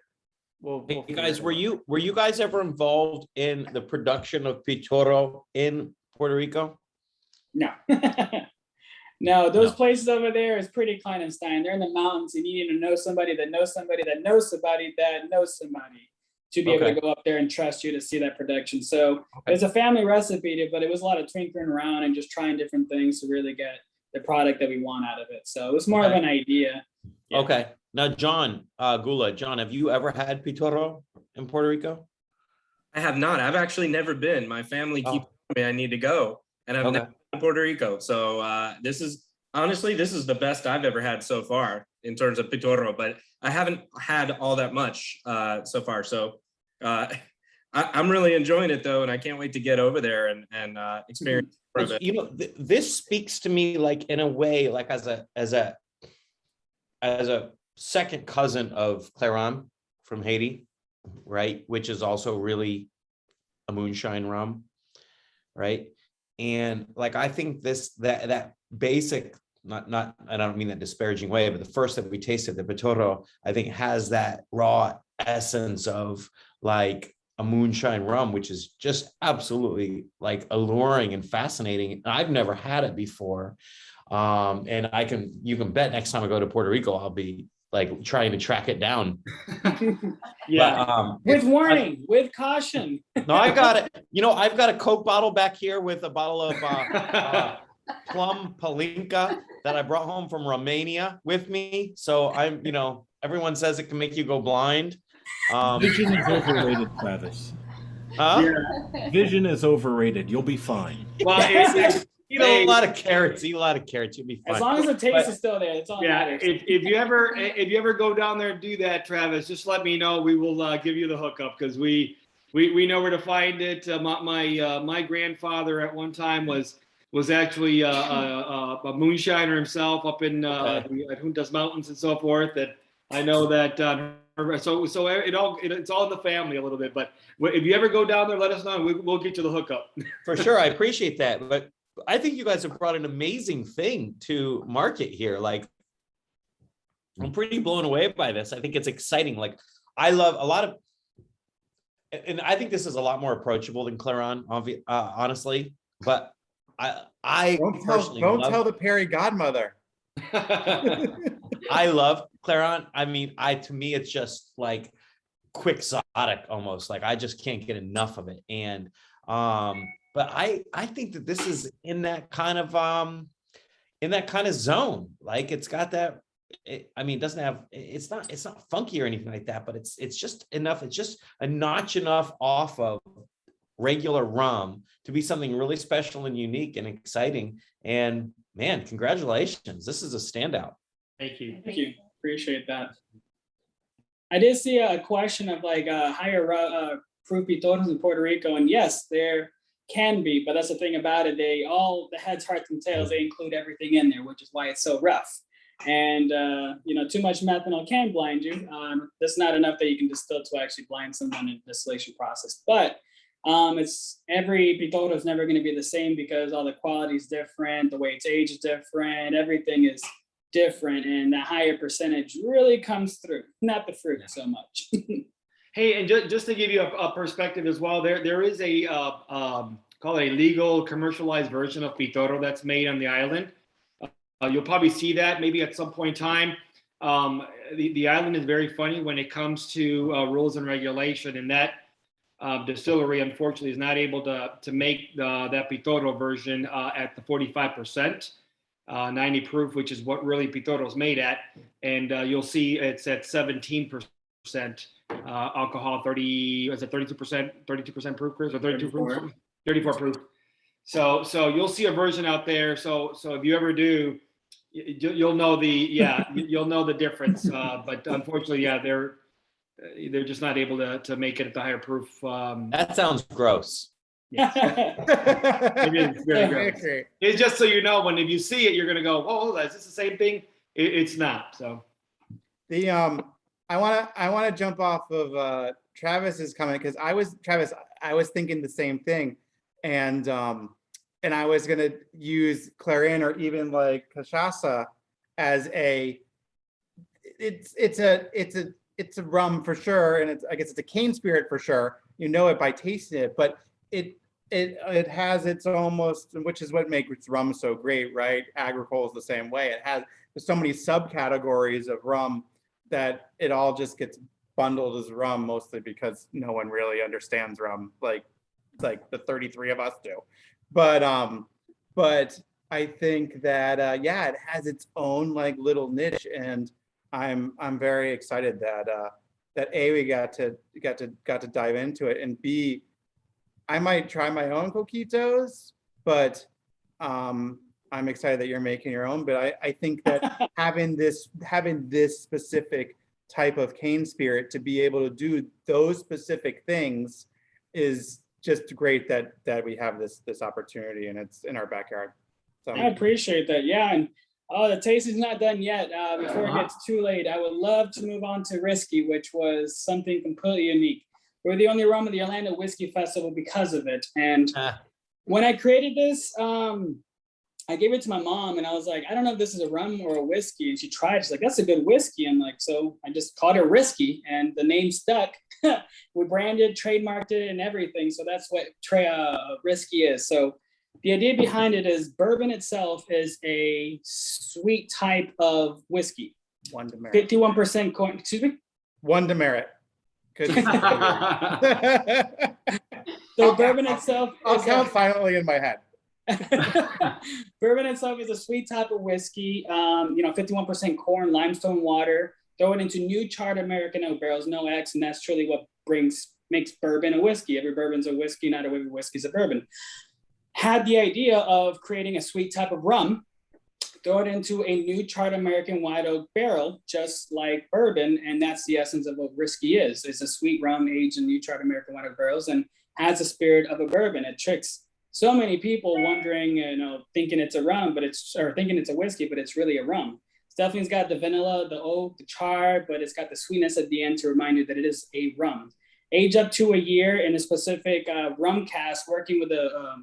Speaker 10: Hey guys, were you guys ever involved in the production of Pitoro in Puerto Rico?
Speaker 5: No. No, those places over there is pretty clandestine. They're in the mountains, and you need to know somebody that knows somebody that knows somebody that knows somebody to be able to go up there and trust you to see that production. So it's a family recipe, but it was a lot of tinkering around and just trying different things to really get the product that we want out of it. So it was more of an idea.
Speaker 10: Yeah. Okay. Now, John Gula, John, have you ever had Pitoro in Puerto Rico?
Speaker 6: I have not. I've actually never been. My family keeps telling me I need to go, and I've never been to Puerto Rico. So this is the best I've ever had so far in terms of Pitoro, but I haven't had all that much so far. So I'm really enjoying it though, and I can't wait to get over there and experience part of it.
Speaker 10: You know, this speaks to me like in a way, like as a second cousin of Pallar Rum from Haiti, right? Which is also really a moonshine rum. right? And like, I think that basic, not, I don't mean that disparaging way, but the first that we tasted, the Pitoro, I think has that raw essence of like a moonshine rum, which is just absolutely like alluring and fascinating. I've never had it before. And you can bet next time I go to Puerto Rico, I'll be like trying to track it down.
Speaker 2: Yeah.
Speaker 10: But,
Speaker 5: With warning, with caution.
Speaker 10: no, I got it. You know, I've got a Coke bottle back here with a bottle of plum palinka that I brought home from Romania with me. So I'm, you know, everyone says it can make you go blind.
Speaker 14: Vision is overrated, Travis.
Speaker 10: Huh?
Speaker 2: Yeah.
Speaker 14: Vision is overrated. You'll be fine.
Speaker 2: Well,
Speaker 10: eat a lot of carrots. Eat a lot of carrots. You'll be fine.
Speaker 5: As long as the taste is still there, it's all
Speaker 2: yeah,
Speaker 5: matters.
Speaker 2: if you ever go down there and do that, Travis, just let me know. We will give you the hookup because we know where to find it. My grandfather at one time was actually a moonshiner himself up in the Juntas Mountains and so forth. That I know that. It's all in the family a little bit. But if you ever go down there, let us know. We'll get you the hookup.
Speaker 10: For sure, I appreciate that. But I think you guys have brought an amazing thing to market here. Like, I'm pretty blown away by this. I think it's exciting. Like, I love a lot of, and I think this is a lot more approachable than Claron, honestly. But I
Speaker 1: don't tell the Perry godmother.
Speaker 10: I love Claron. I mean, to me, it's just like quixotic almost. Like, I just can't get enough of it. And but I think that this is in that kind of zone. Like, it's got that. I mean, it doesn't have. It's not funky or anything like that. But it's just enough. It's just a notch enough off of regular rum to be something really special and unique and exciting. And man, congratulations! This is a standout.
Speaker 2: Thank you.
Speaker 5: Thank you. Appreciate that. I did see a question of like higher proof Pitoros in Puerto Rico, and yes, there can be, but that's the thing about it. The heads, hearts, and tails, they include everything in there, which is why it's so rough. And too much methanol can blind you. That's not enough that you can distill to actually blind someone in the distillation process. But every Pitoro is never going to be the same because all the quality is different, the way it's aged is different, everything is different, and that higher percentage really comes through, not the fruit so much.
Speaker 2: Hey, and just to give you a perspective as well, there is a call it a legal commercialized version of Pitoro that's made on the island. You'll probably see that maybe at some point in time. The island is very funny when it comes to rules and regulation, and that distillery unfortunately is not able to make that Pitoro version at the 45%. 90 proof, which is what really Pitoro is made at, and you'll see it's at 17% alcohol, 32% proof, Chris, or 32 proof, 34 proof. So you'll see a version out there. So if you ever do, you'll know you'll know the difference. But unfortunately, they're just not able to make it at the higher proof.
Speaker 10: That sounds gross.
Speaker 2: Yeah. It is very gross. It's just so you know, if you see it, you're gonna go, "Oh, is this the same thing?" It's not. So,
Speaker 1: I want to jump off of Travis's comment because I was thinking the same thing, and I was gonna use Clarin or even like cachaça as it's a rum for sure, and I guess it's a cane spirit for sure. You know it by tasting it, but it has its almost, which is what makes rum so great, right? Agricole is the same way. There's so many subcategories of rum that it all just gets bundled as rum, mostly because no one really understands rum like the 33 of us do. But I think that it has its own like little niche, and I'm very excited that A, we got to dive into it, and B, I might try my own coquitos, but I'm excited that you're making your own. But I think that having this specific type of cane spirit to be able to do those specific things is just great that we have this opportunity, and it's in our backyard. So
Speaker 5: I appreciate that. Yeah, and the taste is not done yet. Before it gets too late, I would love to move on to Risky, which was something completely unique. We're the only rum at the Orlando Whiskey Festival because of it. And When I created this, I gave it to my mom and I was like, I don't know if this is a rum or a whiskey. And she tried, she's like, that's a good whiskey. I'm like, so I just called it Risky and the name stuck. We branded, trademarked it and everything. So that's what Risky is. So the idea behind it is bourbon itself is a sweet type of whiskey.
Speaker 1: One demerit.
Speaker 5: 51% corn, excuse me?
Speaker 1: One demerit.
Speaker 5: So bourbon itself.
Speaker 1: I'll count silently in my head.
Speaker 5: Bourbon itself is a sweet type of whiskey, 51% corn, limestone water, throw it into new charred American oak barrels, no X, and that's truly what makes bourbon a whiskey. Every bourbon's a whiskey, not every whiskey's a bourbon. Had the idea of creating a sweet type of rum, throw it into a new charred American white oak barrel, just like bourbon, and that's the essence of what Risky is. It's a sweet rum aged in new charred American white oak barrels and has the spirit of a bourbon. It tricks so many people wondering, thinking it's a rum, thinking it's a whiskey, but it's really a rum. It's definitely got the vanilla, the oak, the char, but it's got the sweetness at the end to remind you that it is a rum. Age up to a year in a specific rum cask, working with a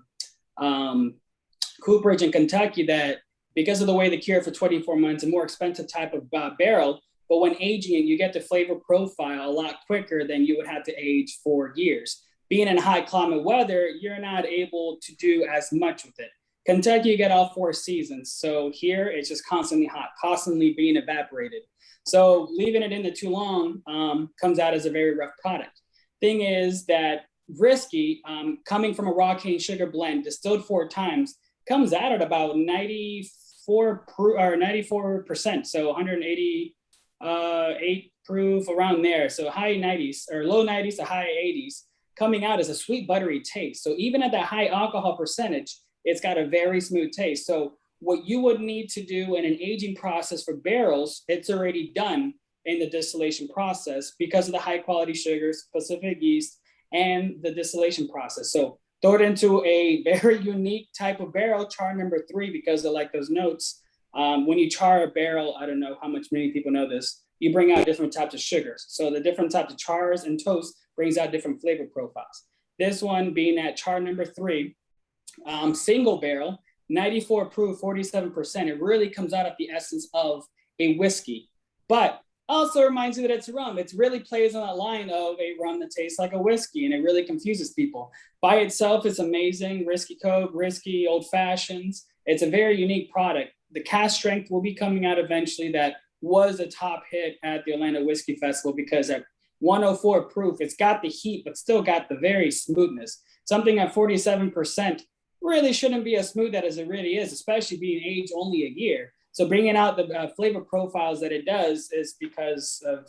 Speaker 5: cooperage in Kentucky that, because of the way they cure for 24 months, a more expensive type of barrel, but when aging it, you get the flavor profile a lot quicker than you would have to age for years. Being in high climate weather, you're not able to do as much with it. Kentucky, you get all 4 seasons. So here it's just constantly hot, constantly being evaporated. So leaving it in there too long comes out as a very rough product. Thing is that Risky, coming from a raw cane sugar blend, distilled 4 times, comes out at about 94%, so 188 proof, around there. So high 90s or low 90s to high 80s. Coming out as a sweet buttery taste. So even at that high alcohol percentage, it's got a very smooth taste. So what you would need to do in an aging process for barrels, it's already done in the distillation process because of the high quality sugars, specific yeast, and the distillation process. So throw it into a very unique type of barrel, char number 3, because I like those notes. When you char a barrel, I don't know how much many people know this, you bring out different types of sugars. So the different types of chars and toast brings out different flavor profiles. This one being at char number 3, single barrel, 94 proof, 47%. It really comes out of the essence of a whiskey, but also reminds you that it's rum. It really plays on that line of a rum that tastes like a whiskey, and it really confuses people. By itself, it's amazing. Risky Coke, Risky Old Fashions. It's a very unique product. The cast strength will be coming out eventually. That was a top hit at the Orlando Whiskey Festival because at 104 proof, it's got the heat, but still got the very smoothness. Something at 47% really shouldn't be as smooth as it really is, especially being aged only a year. So bringing out the flavor profiles that it does is because of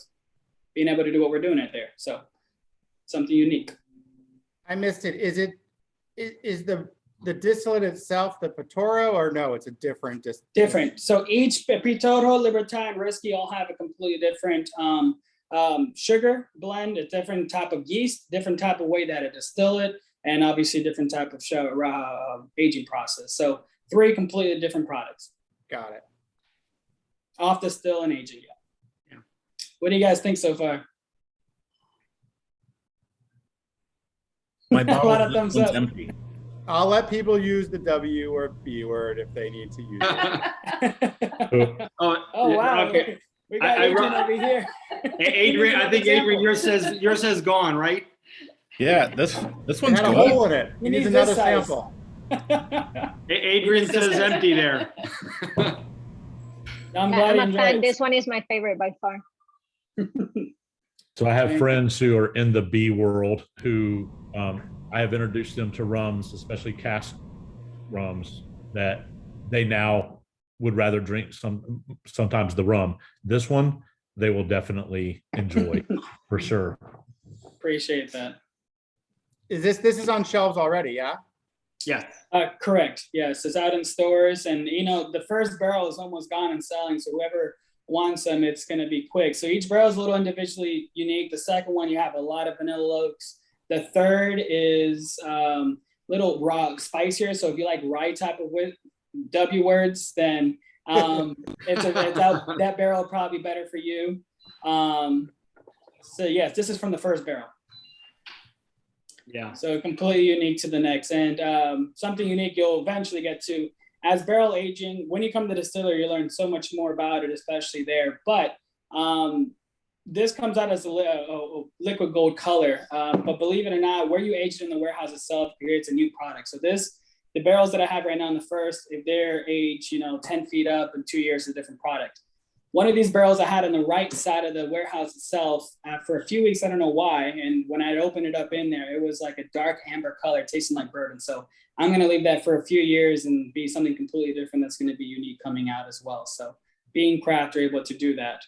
Speaker 5: being able to do what we're doing out there. So something unique.
Speaker 1: I missed it. Is the distillate itself the Pitoro, or no, it's a different distillate?
Speaker 5: Different. So each Pitoro, Libertarian, Risky all have a completely different sugar blend, a different type of yeast, different type of way that it distill it, and obviously different type of aging process. So 3 completely different products.
Speaker 1: Got it.
Speaker 5: Off distill and aging. Yeah. What do you guys think so far?
Speaker 14: My
Speaker 5: A lot
Speaker 14: bottle
Speaker 5: of thumbs
Speaker 14: one's
Speaker 5: up.
Speaker 14: empty.
Speaker 1: I'll let people use the W or B word if they need to use it.
Speaker 5: Oh wow.
Speaker 2: Okay.
Speaker 5: We got
Speaker 2: I
Speaker 5: Adrian over here.
Speaker 2: Adrian, I think Adrian, yours says gone, right?
Speaker 14: Yeah, this
Speaker 1: It
Speaker 14: one's
Speaker 1: had a
Speaker 14: good.
Speaker 1: hole in it.
Speaker 5: He
Speaker 1: It needs
Speaker 5: needs
Speaker 1: another
Speaker 5: this size.
Speaker 1: sample.
Speaker 2: Adrian says empty there.
Speaker 5: I'm glad
Speaker 8: I'm
Speaker 5: you
Speaker 8: a
Speaker 5: enjoyed
Speaker 8: fan.
Speaker 5: it.
Speaker 8: This one is my favorite by far.
Speaker 13: So I have friends who are in the B world who I have introduced them to rums, especially cask rums, that they now would rather drink sometimes the rum. This one they will definitely enjoy for sure.
Speaker 5: Appreciate that.
Speaker 1: This is on shelves already, yeah?
Speaker 2: Yes.
Speaker 5: Correct. Yes, it's out in stores, and the first barrel is almost gone and selling. So whoever wants them, it's going to be quick. So each barrel is a little individually unique. The second one, you have a lot of vanilla oaks. The third is little raw, spicier. So if you like rye type of W words, then that barrel will probably be better for you. So yes, this is from the first barrel.
Speaker 2: Yeah.
Speaker 5: So completely unique to the next, and something unique you'll eventually get to as barrel aging. When you come to the distillery, you learn so much more about it, especially there. But this comes out as a liquid gold color, but believe it or not, where you age it in the warehouse itself creates a new product. So the barrels that I have right now in the first, if they're aged, 10 feet up in 2 years, is a different product. One of these barrels I had on the right side of the warehouse itself for a few weeks, I don't know why. And when I opened it up in there, it was like a dark amber color, tasting like bourbon. So I'm going to leave that for a few years and be something completely different that's going to be unique coming out as well. So being craft, are able to do that.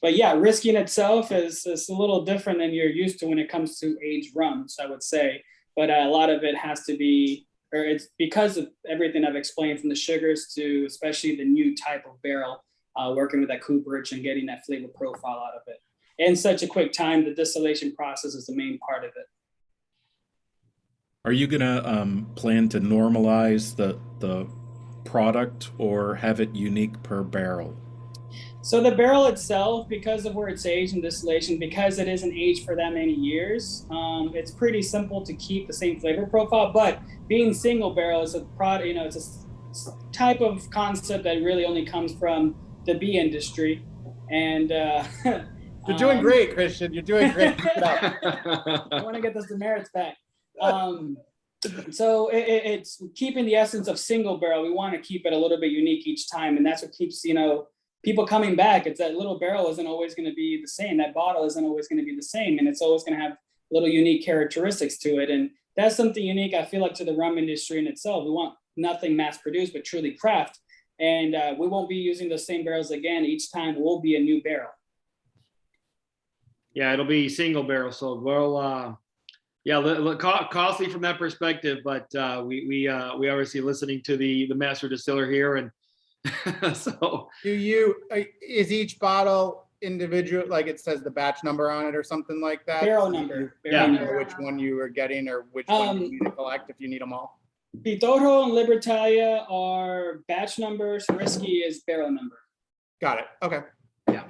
Speaker 5: But yeah, risky in itself is a little different than you're used to when it comes to aged rums, I would say. But a lot of it has to be, or it's because of everything I've explained, from the sugars to especially the new type of barrel, working with that cooperage and getting that flavor profile out of it. In such a quick time, the distillation process is the main part of it.
Speaker 14: Are you gonna plan to normalize the product or have it unique per barrel?
Speaker 5: So the barrel itself, because of where it's aged in distillation, because it isn't aged for that many years, it's pretty simple to keep the same flavor profile. But being single barrel is a product, it's a type of concept that really only comes from the bee industry. And
Speaker 1: you're doing great, Christian. You're doing great. Keep it up.
Speaker 5: I want to get those demerits back. So it's keeping the essence of single barrel. We want to keep it a little bit unique each time, and that's what keeps people coming back. It's that little barrel isn't always going to be the same. That bottle isn't always going to be the same, and it's always going to have little unique characteristics to it. And that's something unique, I feel like, to the rum industry in itself. We want nothing mass produced, but truly craft. And we won't be using the same barrels again. Each time will be a new barrel.
Speaker 2: Yeah, it'll be single barrel. So we'll, costly from that perspective, but we obviously listening to the master distiller here, and so.
Speaker 1: Is each bottle individual, like it says the batch number on it or something like that?
Speaker 5: Barrel number.
Speaker 1: Yeah. Know which one you are getting or which one you need to collect if you need them all?
Speaker 5: Pitoro and Libertaria are batch numbers. Risky is barrel number.
Speaker 1: Got it. Okay.
Speaker 5: Yeah.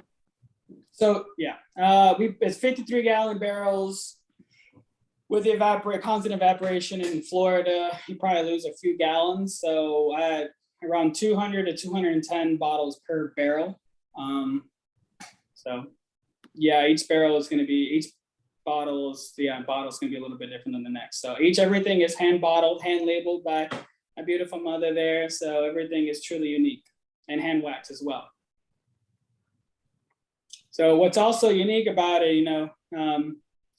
Speaker 5: So yeah, it's 53-gallon barrels. With the constant evaporation in Florida, you probably lose a few gallons. So around 200 to 210 bottles per barrel. So yeah, each bottle is going to be a little bit different than the next. So everything is hand bottled, hand labeled by a beautiful mother there. So everything is truly unique, and hand waxed as well. So what's also unique about it,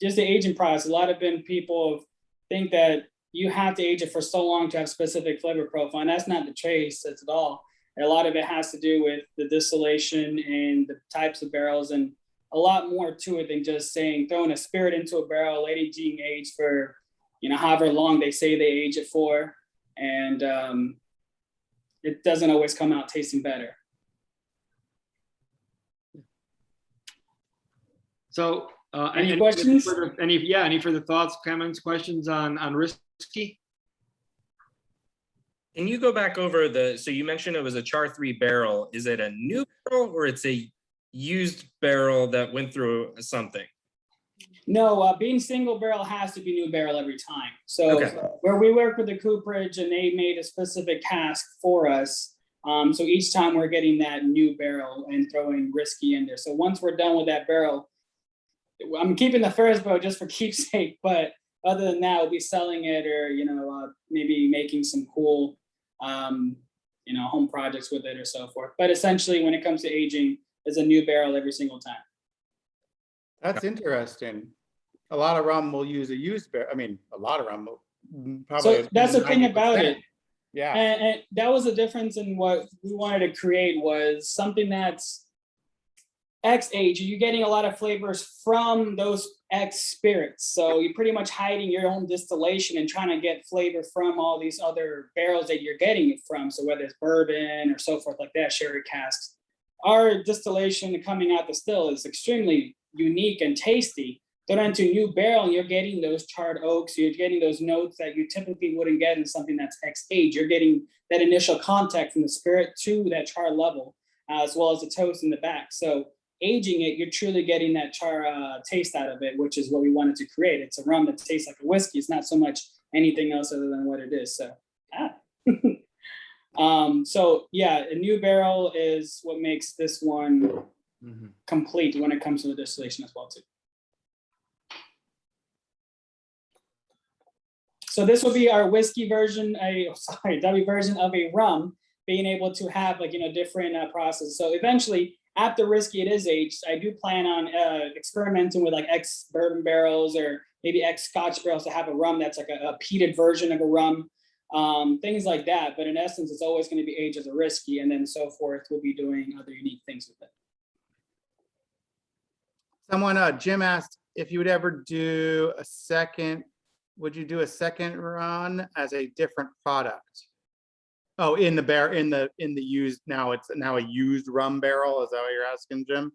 Speaker 5: just the aging process. A lot of people think that you have to age it for so long to have specific flavor profile, and that's not the case at all. A lot of it has to do with the distillation and the types of barrels, and a lot more to it than just throwing a spirit into a barrel, letting it being aged for, however long they say they age it for, and it doesn't always come out tasting better.
Speaker 2: So.
Speaker 5: Any questions?
Speaker 2: Any further thoughts, comments, questions on risky?
Speaker 6: Can you go back over so you mentioned it was a char 3 barrel. Is it a new barrel or it's a used barrel that went through something?
Speaker 5: No, being single barrel has to be new barrel every time. So where we work with the cooperage and they made a specific cask for us. So each time we're getting that new barrel and throwing risky in there. So once we're done with that barrel, I'm keeping the first barrel just for keepsake, but other than that, we'll be selling it or, maybe making some cool, home projects with it or so forth. But essentially, when it comes to aging, it's a new barrel every single time.
Speaker 1: That's interesting. A lot of rum will use a used barrel. I mean, a lot of rum will
Speaker 5: probably. So that's the thing about it.
Speaker 1: Yeah.
Speaker 5: And that was the difference in what we wanted to create, was something that's X age. You're getting a lot of flavors from those X spirits. So you're pretty much hiding your own distillation and trying to get flavor from all these other barrels that you're getting it from. So whether it's bourbon or so forth like that, sherry casks. Our distillation coming out the still is extremely unique and tasty. Throw it into a new barrel and you're getting those charred oaks. You're getting those notes that you typically wouldn't get in something that's X age. You're getting that initial contact from the spirit to that charred level, as well as the toast in the back. So aging it, you're truly getting that char taste out of it, which is what we wanted to create. It's a rum that tastes like a whiskey. It's not so much anything else other than what it is. So, so yeah, a new barrel is what makes this one complete when it comes to the distillation as well too. So this will be our whiskey version, W version of a rum, being able to have like, different processes. So eventually, after whiskey it is aged, I do plan on experimenting with like ex bourbon barrels or maybe ex Scotch barrels to have a rum that's like a peated version of a rum, things like that. But in essence, it's always going to be aged as a whiskey, and then so forth. We'll be doing other unique things with it.
Speaker 1: Someone, Jim asked if you would ever do a second. Would you do a second run as a different product? Oh, in the used, now it's a used rum barrel. Is that what you're asking, Jim?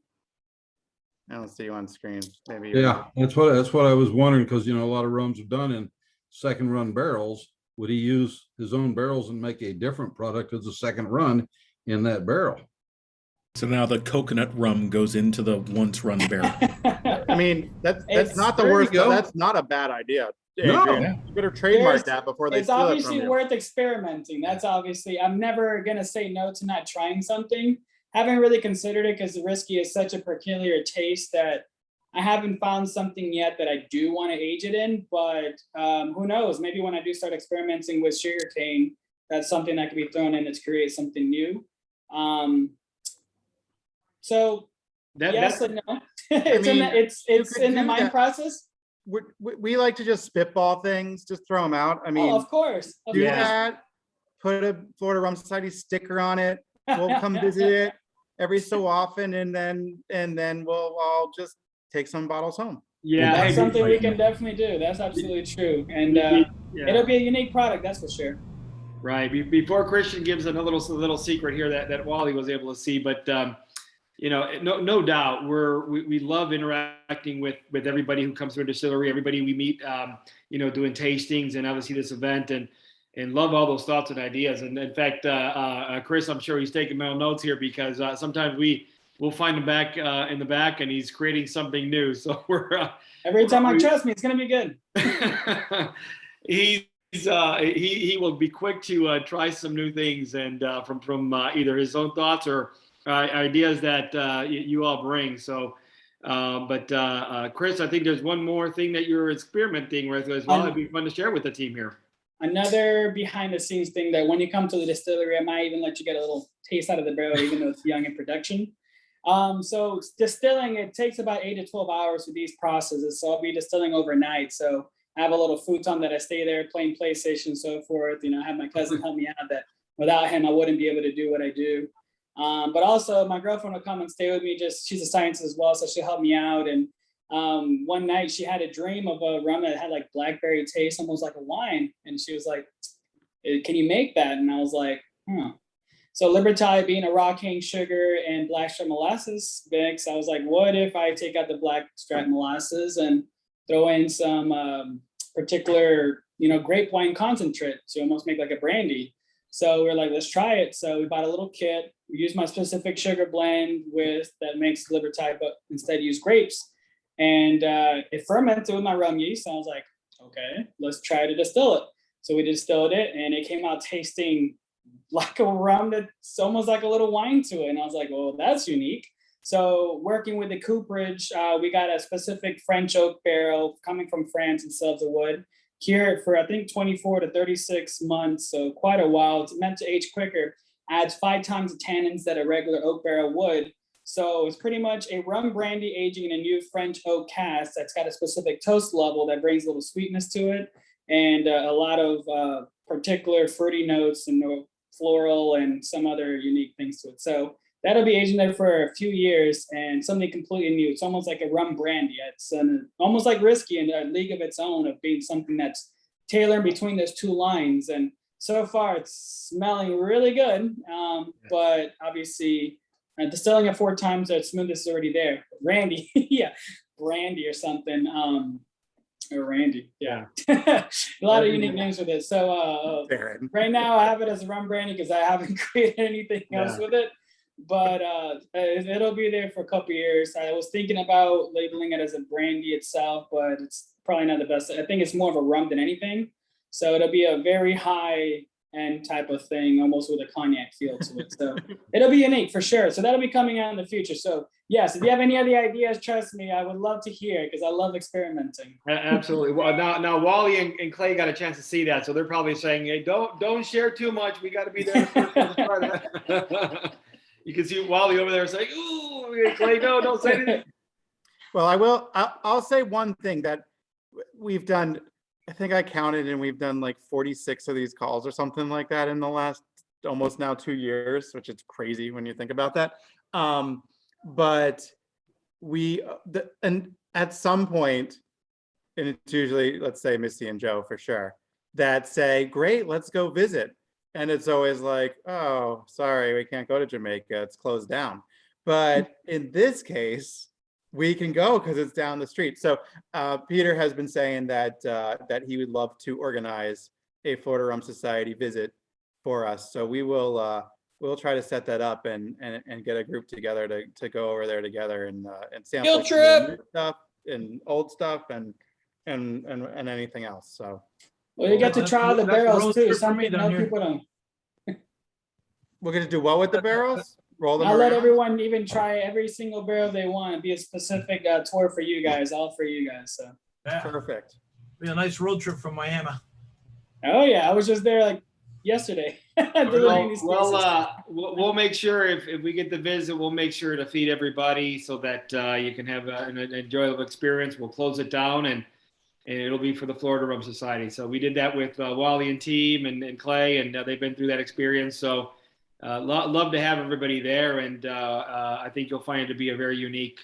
Speaker 1: I don't see you on screen. Maybe.
Speaker 15: Yeah, that's what I was wondering, because a lot of rums are done in second run barrels. Would he use his own barrels and make a different product as a second run in that barrel?
Speaker 14: So now the coconut rum goes into the once run barrel.
Speaker 1: I mean, that's not the worst. That's not a bad idea. Adrian. No. You better trademark that before they steal it from you. It's
Speaker 5: obviously worth experimenting. That's obviously, I'm never going to say no to not trying something. Haven't really considered it because the whiskey is such a peculiar taste that I haven't found something yet that I do want to age it in, but who knows? Maybe when I do start experimenting with sugarcane, that's something that can be thrown in to create something new. So yes and no. It's in the mind process.
Speaker 1: We like to just spitball things, just throw them out. I mean,
Speaker 5: of course.
Speaker 1: Do that. Put a Florida Rum Society sticker on it. We'll come visit it every so often, and then we'll all just take some bottles home.
Speaker 5: Yeah, that's something we can definitely do. That's absolutely true, and it'll be a unique product, that's for sure.
Speaker 2: Right. Before Christian gives a little secret here that Wally was able to see, but no doubt we love interacting with everybody who comes to a distillery, everybody we meet, doing tastings and obviously this event, and love all those thoughts and ideas. And in fact, Chris, I'm sure he's taking mental notes here because sometimes we'll find him back in the back and he's creating something new. So
Speaker 5: every time I trust me, it's going to be good.
Speaker 2: He will be quick to try some new things and from either his own thoughts or ideas that you all bring. So, but Chris, I think there's one more thing that you're experimenting with as well. It'd be fun to share with the team here.
Speaker 5: Another behind the scenes thing that when you come to the distillery, I might even let you get a little taste out of the barrel, even though it's young in production. So distilling, it takes about 8 to 12 hours for these processes. So I'll be distilling overnight. So I have a little futon that I stay there playing PlayStation and so forth. I have my cousin help me out that without him, I wouldn't be able to do what I do. But also my girlfriend will come and stay with me. She's a scientist as well, so she'll help me out. And one night she had a dream of a rum that had like blackberry taste, almost like a wine. And she was like, "Can you make that?" And I was like, So Libertaria being a raw cane sugar and blackstrap molasses mix, I was like, what if I take out the blackstrap molasses and throw in some particular, grape wine concentrate to almost make like a brandy. So we're like, let's try it. So we bought a little kit. We used my specific sugar blend that makes Libertaria, but instead use grapes. And it fermented with my rum yeast. So I was like, okay, let's try to distill it. So we distilled it and it came out tasting like a rum that's almost like a little wine to it. And I was like, well, that's unique. So working with the cooperage, we got a specific French oak barrel coming from France and sells the wood. Cured for, I think, 24 to 36 months, so quite a while. It's meant to age quicker. Adds 5 times the tannins that a regular oak barrel would. So it's pretty much a rum brandy aging in a new French oak cask that's got a specific toast level that brings a little sweetness to it and a lot of particular fruity notes and floral and some other unique things to it. So that'll be aging there for a few years and something completely new. It's almost like a rum brandy. It's almost like whiskey in a league of its own of being something that's tailored between those two lines. And so far it's smelling really good. But obviously distilling it 4 times, that smoothness is already there. Randy, yeah, brandy or something. Or Randy, yeah. A lot of unique names with it. So right now I have it as a rum brandy because I haven't created anything else with it. but it'll be there for a couple years. I was thinking about labeling it as a brandy itself, but it's probably not the best. I think it's more of a rum than anything. So it'll be a very high end type of thing, almost with a cognac feel to it. So it'll be unique for sure. So that'll be coming out in the future. So yes, if you have any other ideas, trust me, I would love to hear because I love experimenting.
Speaker 2: Absolutely. Well, now Wally and Clay got a chance to see that, so they're probably saying, "Hey, don't share too much. We got to be there." You can see Wally over there saying, "Ooh, Clay, no, don't say anything."
Speaker 1: Well, I'll say one thing that we've done. I think I counted, and we've done like 46 of these calls or something like that in the last almost now 2 years, which is crazy when you think about that. But and at some point, and it's usually, let's say Missy and Joe for sure, that say, great, let's go visit. And it's always like, oh, sorry, we can't go to Jamaica, it's closed down. But in this case, we can go because it's down the street. So Peter has been saying that that he would love to organize a Florida Rum Society visit for us. So we will we'll try to set that up and get a group together to go over there together and sample
Speaker 5: Field trip.
Speaker 1: new stuff and old stuff and anything else. So
Speaker 5: well, you get to try the barrels too. Something no people don't.
Speaker 1: We're gonna do what with the barrels? Roll them
Speaker 5: I'll
Speaker 1: around?
Speaker 5: let everyone even try every single barrel they want. It'd be a specific tour for you guys, all for you guys. So
Speaker 7: Yeah,
Speaker 1: Perfect.
Speaker 7: be a nice road trip from Miami.
Speaker 5: oh yeah, I was just there like yesterday. delivering these pieces.
Speaker 2: We'll make sure if we get the visit, we'll make sure to feed everybody so that you can have an enjoyable experience. We'll close it down and it'll be for the Florida Rum Society. So we did that with Wally and team and Clay, and they've been through that experience. So love to have everybody there, and I think you'll find it to be a very unique,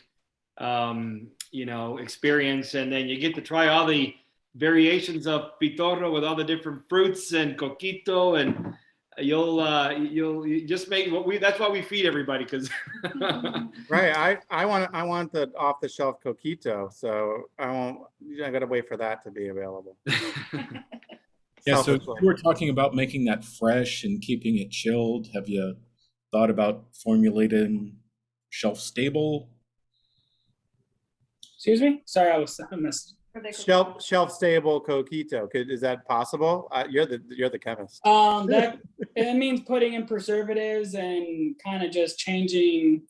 Speaker 2: experience. And then you get to try all the variations of Pitoro with all the different fruits and Coquito, and you'll just make that's why we feed everybody, because
Speaker 1: Right. I want the off the shelf Coquito, so I gotta wait for that to be available.
Speaker 14: Yeah, so you were talking about making that fresh and keeping it chilled. Have you thought about formulating shelf stable?
Speaker 5: Excuse me? Sorry, I missed.
Speaker 1: Shelf stable Coquito. Is that possible? You're the chemist.
Speaker 5: That it means putting in preservatives and kind of just changing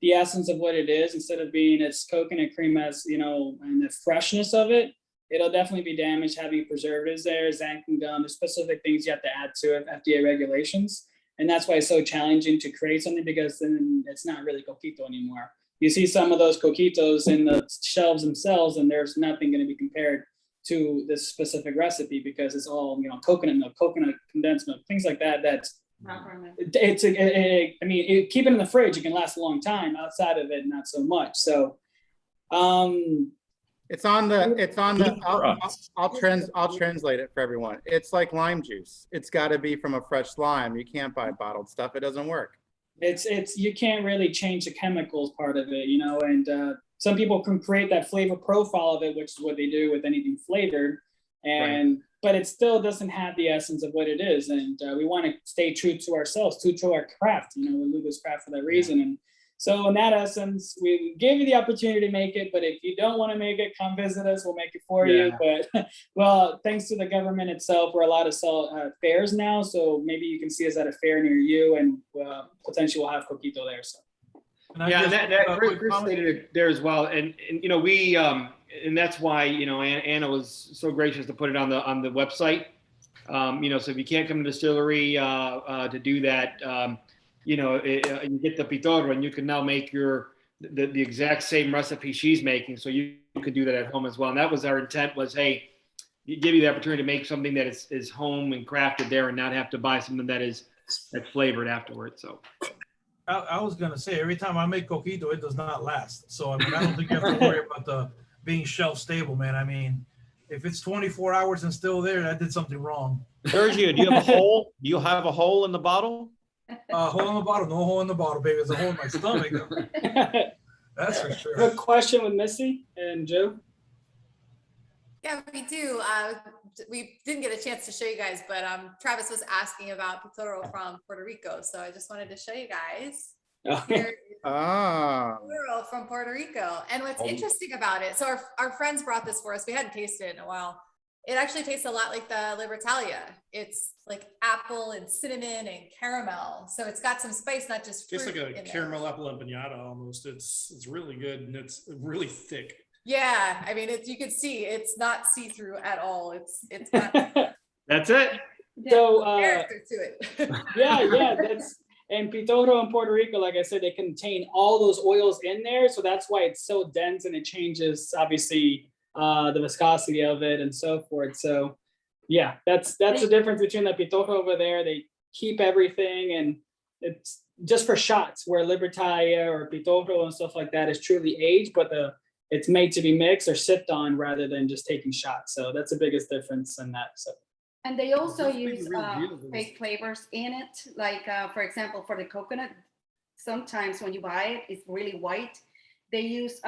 Speaker 5: the essence of what it is. Instead of being its coconut cream as and the freshness of it, it'll definitely be damaged having preservatives there, xanthan gum. There's specific things you have to add to it, FDA regulations, and that's why it's so challenging to create something, because then it's not really Coquito anymore. You see some of those Coquitos in the shelves themselves, and there's nothing going to be compared to this specific recipe, because it's all coconut milk, coconut condensed milk, things like that. That's keep it in the fridge, it can last a long time. Outside of it, not so much. So
Speaker 1: it's on the I'll translate it for everyone. It's like lime juice. It's got to be from a fresh lime. You can't buy bottled stuff. It doesn't work.
Speaker 5: It's you can't really change the chemicals part of it, and some people can create that flavor profile of it, which is what they do with anything flavored, but it still doesn't have the essence of what it is. And we want to stay true to ourselves, true to our craft, Lugo's craft for that reason. And so in that essence, we gave you the opportunity to make it, but if you don't want to make it, come visit us, we'll make it for you. But well, thanks to the government itself, we're allowed to sell fairs now. So maybe you can see us at a fair near you, and potentially we'll have Coquito there. So.
Speaker 2: That Chris stated it there as well. And we, and that's why, Anna was so gracious to put it on the website. So if you can't come to the distillery to do that, you get the Pitoro, and you can now make the exact same recipe she's making. So you could do that at home as well. And that was our intent, was, hey, give you the opportunity to make something that is home and crafted there, and not have to buy something that's flavored afterwards. So
Speaker 7: I was gonna say, every time I make Coquito, it does not last. So I don't think you have to worry about being shelf stable, man. I mean, if it's 24 hours and still there, I did something wrong.
Speaker 10: Sergio, do you have a hole? Do you have a hole in the bottle?
Speaker 7: Hole in the bottle, no hole in the bottle, baby. There's a hole in my stomach. That's for sure.
Speaker 5: Good question with Missy and Joe.
Speaker 16: Yeah, we do. We didn't get a chance to show you guys, but Travis was asking about Pitoro from Puerto Rico. So I just wanted to show you guys.
Speaker 1: Ah.
Speaker 16: Plural from Puerto Rico. And what's interesting about it, so our friends brought this for us. We hadn't tasted it in a while. It actually tastes a lot like the Libertalia. It's like apple and cinnamon and caramel. So it's got some spice, not just fruit.
Speaker 17: Tastes like a caramel apple empanada almost. It's really good and it's really thick.
Speaker 16: Yeah, I mean, you can see it's not see-through at all. It's got
Speaker 2: That's it.
Speaker 5: So
Speaker 16: character to it.
Speaker 5: yeah, and Pitoro in Puerto Rico, like I said, they contain all those oils in there, so that's why it's so dense and it changes obviously the viscosity of it and so forth. So yeah, that's the difference between the Pitoro over there. They keep everything, and it's just for shots, where Libertaria or Pitoro and stuff like that is truly aged, but it's made to be mixed or sipped on rather than just taking shots. So that's the biggest difference in that. So.
Speaker 3: And they also
Speaker 17: That's
Speaker 3: use
Speaker 17: really beautiful.
Speaker 3: fake flavors in it. Like, for example, for the coconut, sometimes when you buy it, it's really white. They use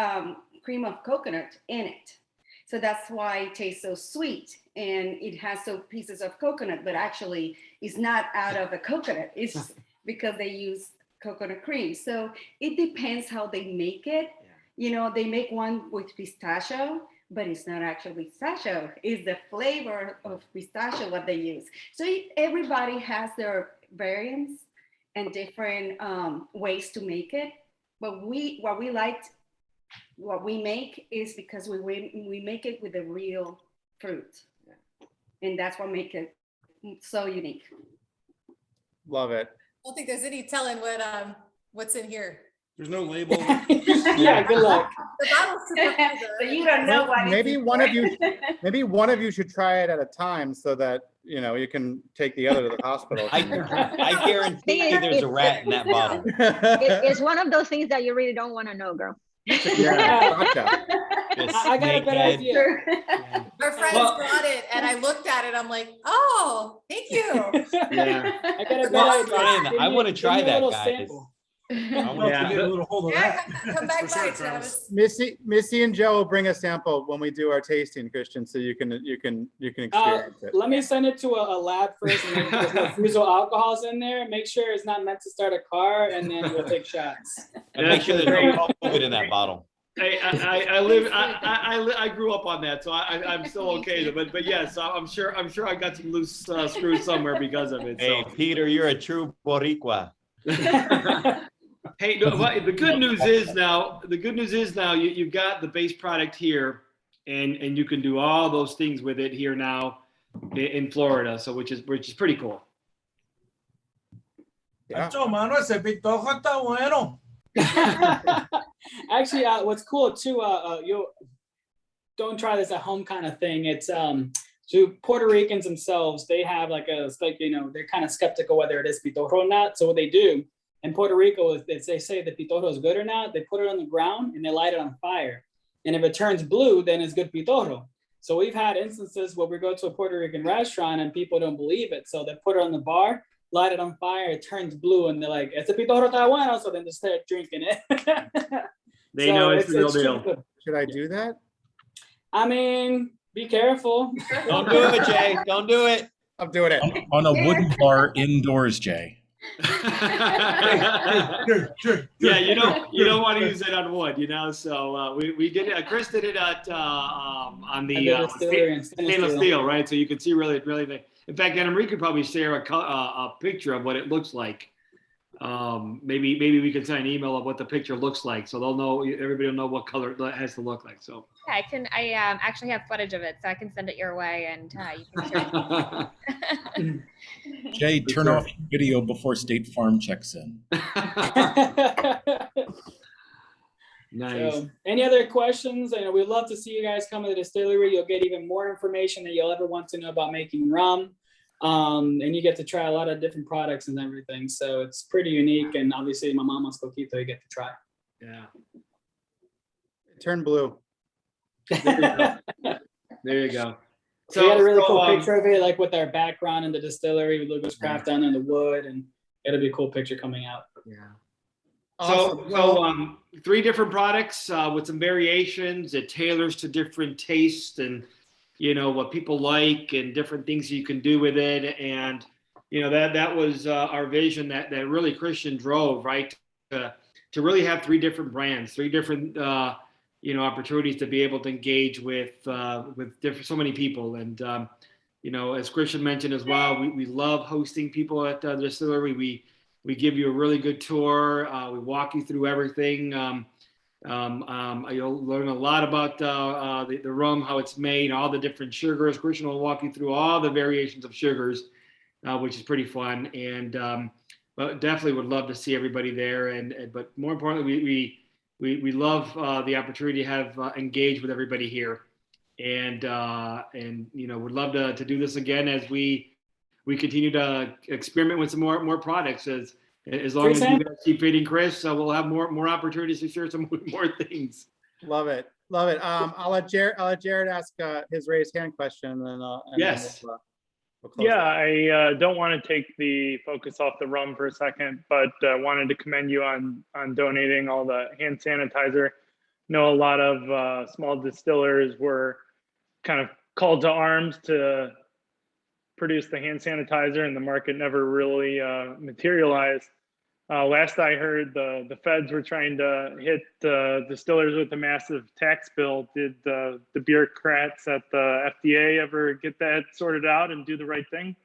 Speaker 3: cream of coconut in it. So that's why it tastes so sweet. And it has some pieces of coconut, but actually it's not out of a coconut. It's because they use coconut cream. So it depends how they make it. You know, they make one with pistachio, but it's not actually pistachio. It's the flavor of pistachio what they use. So everybody has their variants and different ways to make it. But what we make is because we make it with the real fruit, and that's what makes it so unique.
Speaker 1: Love it.
Speaker 16: I don't think there's any telling what's in here.
Speaker 17: There's no label.
Speaker 5: Yeah, good luck.
Speaker 16: The bottle's super good.
Speaker 3: So you don't know what
Speaker 1: Maybe one of you should try it at a time so that you can take the other to the hospital.
Speaker 10: I guarantee you there's a rat in that bottle.
Speaker 8: It's one of those things that you really don't want to know, girl.
Speaker 1: Yeah, gotcha.
Speaker 5: I got a better idea.
Speaker 16: Our friends brought it, and I looked at it. I'm like, oh, thank you.
Speaker 2: Yeah.
Speaker 5: I got a better idea.
Speaker 10: I want to try that,
Speaker 5: little
Speaker 10: guys.
Speaker 5: sample.
Speaker 7: Yeah, get a little hold of
Speaker 16: Yeah,
Speaker 7: that.
Speaker 16: come back
Speaker 17: For sure,
Speaker 16: by, Travis.
Speaker 1: Missy and Joe will bring a sample when we do our tasting, Christian, so you can experience it.
Speaker 5: Let me send it to a lab first, and then there's no fusel alcohols in there. Make sure it's not meant to start a car, and then we'll take shots.
Speaker 10: And make sure there's no COVID in that bottle.
Speaker 2: I grew up on that, so I'm still okay. But yes, I'm sure I got some loose screws somewhere because of it.
Speaker 10: Hey, Peter, you're a true Boricua.
Speaker 2: Hey, the good news is now you've got the base product here, and you can do all those things with it here now in Florida. So which is pretty cool.
Speaker 1: Yeah.
Speaker 7: Mano, ese pitojo está bueno.
Speaker 5: Actually, what's cool too, you don't try this at home kind of thing. It's so Puerto Ricans themselves, they have they're kind of skeptical whether it is Pitorro or not. So what they do in Puerto Rico is they say the Pitorro is good or not. They put it on the ground and they light it on fire. And if it turns blue, then it's good Pitorro. So we've had instances where we go to a Puerto Rican restaurant and people don't believe it. So they put it on the bar, light it on fire, it turns blue, and they're like, "It's a Pitorro está bueno," so then they start drinking it.
Speaker 2: They know it's the real deal.
Speaker 5: Good.
Speaker 1: Should I do that?
Speaker 5: I mean, be careful.
Speaker 10: Don't do it, Jay. Don't do it.
Speaker 1: I'm doing it.
Speaker 14: On a wooden bar indoors, Jay.
Speaker 2: Yeah, you don't want to use it on wood, So we did it. Chris did it at on the stainless steel, right? So you can see really. In fact, Anna-Marie could probably share a picture of what it looks like. Maybe we can send an email of what the picture looks like, so everybody will know what color it has to look like. So
Speaker 4: Yeah, I actually have footage of it, so I can send it your way, and you can share it.
Speaker 14: Jay, turn off your video before State Farm checks in.
Speaker 2: Nice.
Speaker 5: So, any other questions? We'd love to see you guys come to the distillery. You'll get even more information that you'll ever want to know about making rum. And you get to try a lot of different products and everything. So it's pretty unique. And obviously my mama's Coquito, you get to try.
Speaker 2: Yeah.
Speaker 1: Turn blue.
Speaker 2: There you go.
Speaker 5: So we had a really cool picture of it, like with our background in the distillery with Lugo's craft down in the wood, and it'll be a cool picture coming out.
Speaker 2: Yeah. So 3 different products with some variations. It tailors to different tastes and what people like and different things you can do with it. And that was our vision that really Christian drove, right? to really have 3 different brands, 3 different opportunities to be able to engage with so many people. And as Christian mentioned as well, we love hosting people at the distillery. We give you a really good tour. We walk you through everything. You'll learn a lot about the rum, how it's made, all the different sugars. Christian will walk you through all the variations of sugars, which is pretty fun. And but definitely would love to see everybody there. But more importantly, we love the opportunity to have engaged with everybody here, and would love to do this again as we continue to experiment with some more products. As long as you guys keep feeding Chris, we'll have more opportunities to share some more things.
Speaker 1: Love it. I'll let Jared ask his raised hand question, and then
Speaker 2: yes.
Speaker 11: We'll yeah, I don't want to take the focus off the rum for a second, but wanted to commend you on donating all the hand sanitizer. Know a lot of small distillers were kind of called to arms to produce the hand sanitizer, and the market never really materialized. Last I heard, the feds were trying to hit distillers with a massive tax bill. Did the bureaucrats at the FDA ever get that sorted out and do the right thing?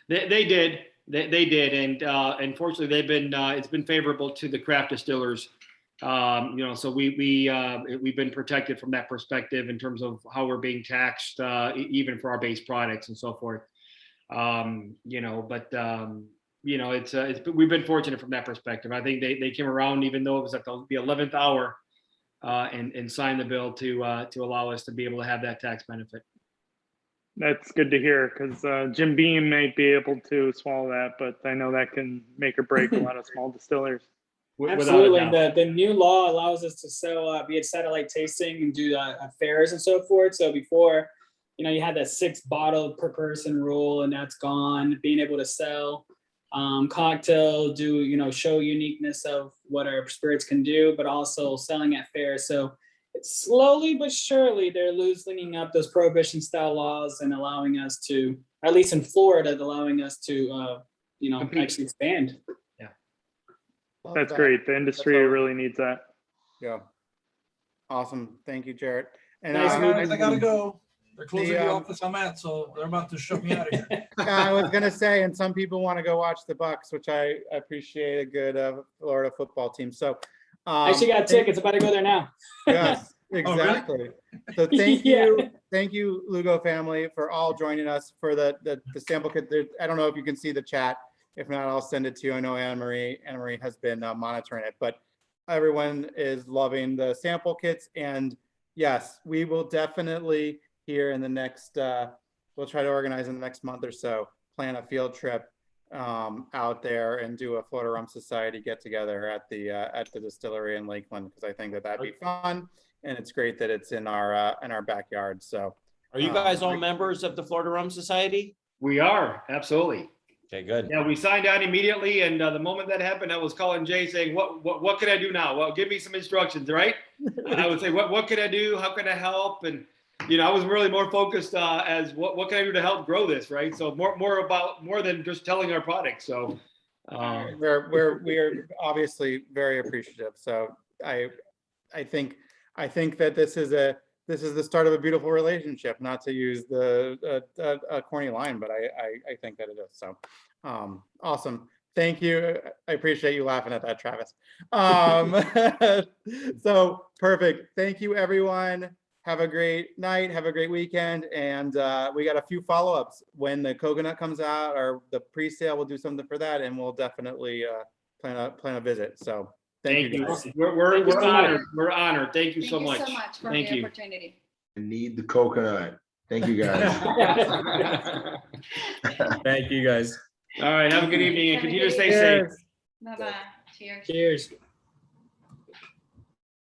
Speaker 2: They did. They did, and unfortunately, they've been it's been favorable to the craft distillers. So we've been protected from that perspective in terms of how we're being taxed, even for our base products and so forth. We've been fortunate from that perspective. I think they came around, even though it was at the 11th hour, and signed the bill to allow us to be able to have that tax benefit.
Speaker 11: That's good to hear, because Jim Beam might be able to swallow that, but I know that can make or break a lot of small distillers.
Speaker 5: Absolutely. The new law allows us to sell, be it satellite tasting and do fairs and so forth. So before, you had that 6 bottle per person rule, and that's gone. Being able to sell cocktail, do show uniqueness of what our spirits can do, but also selling at fairs. So it's slowly but surely they're loosening up those prohibition style laws and allowing us to, at least in Florida, allowing us to actually expand.
Speaker 2: Yeah,
Speaker 11: that's great. The industry really needs that.
Speaker 1: Yeah, awesome. Thank you, Jared. And
Speaker 7: nice guys, I gotta go. They're closing the office I'm at, so they're about to shut me out of here.
Speaker 1: I was gonna say, and some people want to go watch the Bucks, which I appreciate, a good Florida football team. So
Speaker 5: I actually got tickets. About to go there now.
Speaker 1: Yes, exactly. So thank you, Lugo family, for all joining us for the sample kit. I don't know if you can see the chat. If not, I'll send it to you. I know Anna Marie has been monitoring it, but everyone is loving the sample kits. And yes, we will definitely here in the next, we'll try to organize in the next month or so, plan a field trip out there and do a Florida Rum Society get together at the distillery in Lakeland, because I think that'd be fun, and it's great that it's in our backyard. So,
Speaker 10: are you guys all members of the Florida Rum Society?
Speaker 2: We are, absolutely.
Speaker 10: Okay, good.
Speaker 2: Yeah, we signed on immediately, and the moment that happened, I was calling Jay saying, "What can I do now? Well, give me some instructions, right?" I would say, "What can I do? How can I help?" And I was really more focused as what can I do to help grow this, right? So more than just telling our product. So
Speaker 1: we're obviously very appreciative. So I think that this is the start of a beautiful relationship. Not to use a corny line, but I think that it is. So awesome. Thank you. I appreciate you laughing at that, Travis. So perfect. Thank you, everyone. Have a great night. Have a great weekend. And we got a few follow-ups when the coconut comes out, or the pre-sale. We'll do something for that, and we'll definitely plan a visit. So thank you.
Speaker 2: We're honored. We're honored. Thank you so much.
Speaker 3: Thank you so much for the opportunity.
Speaker 12: I need the coconut. Thank you, guys.
Speaker 6: Thank you, guys.
Speaker 2: All right. Have a good evening and continue to stay safe.
Speaker 3: Bye-bye. Cheers.
Speaker 5: Cheers.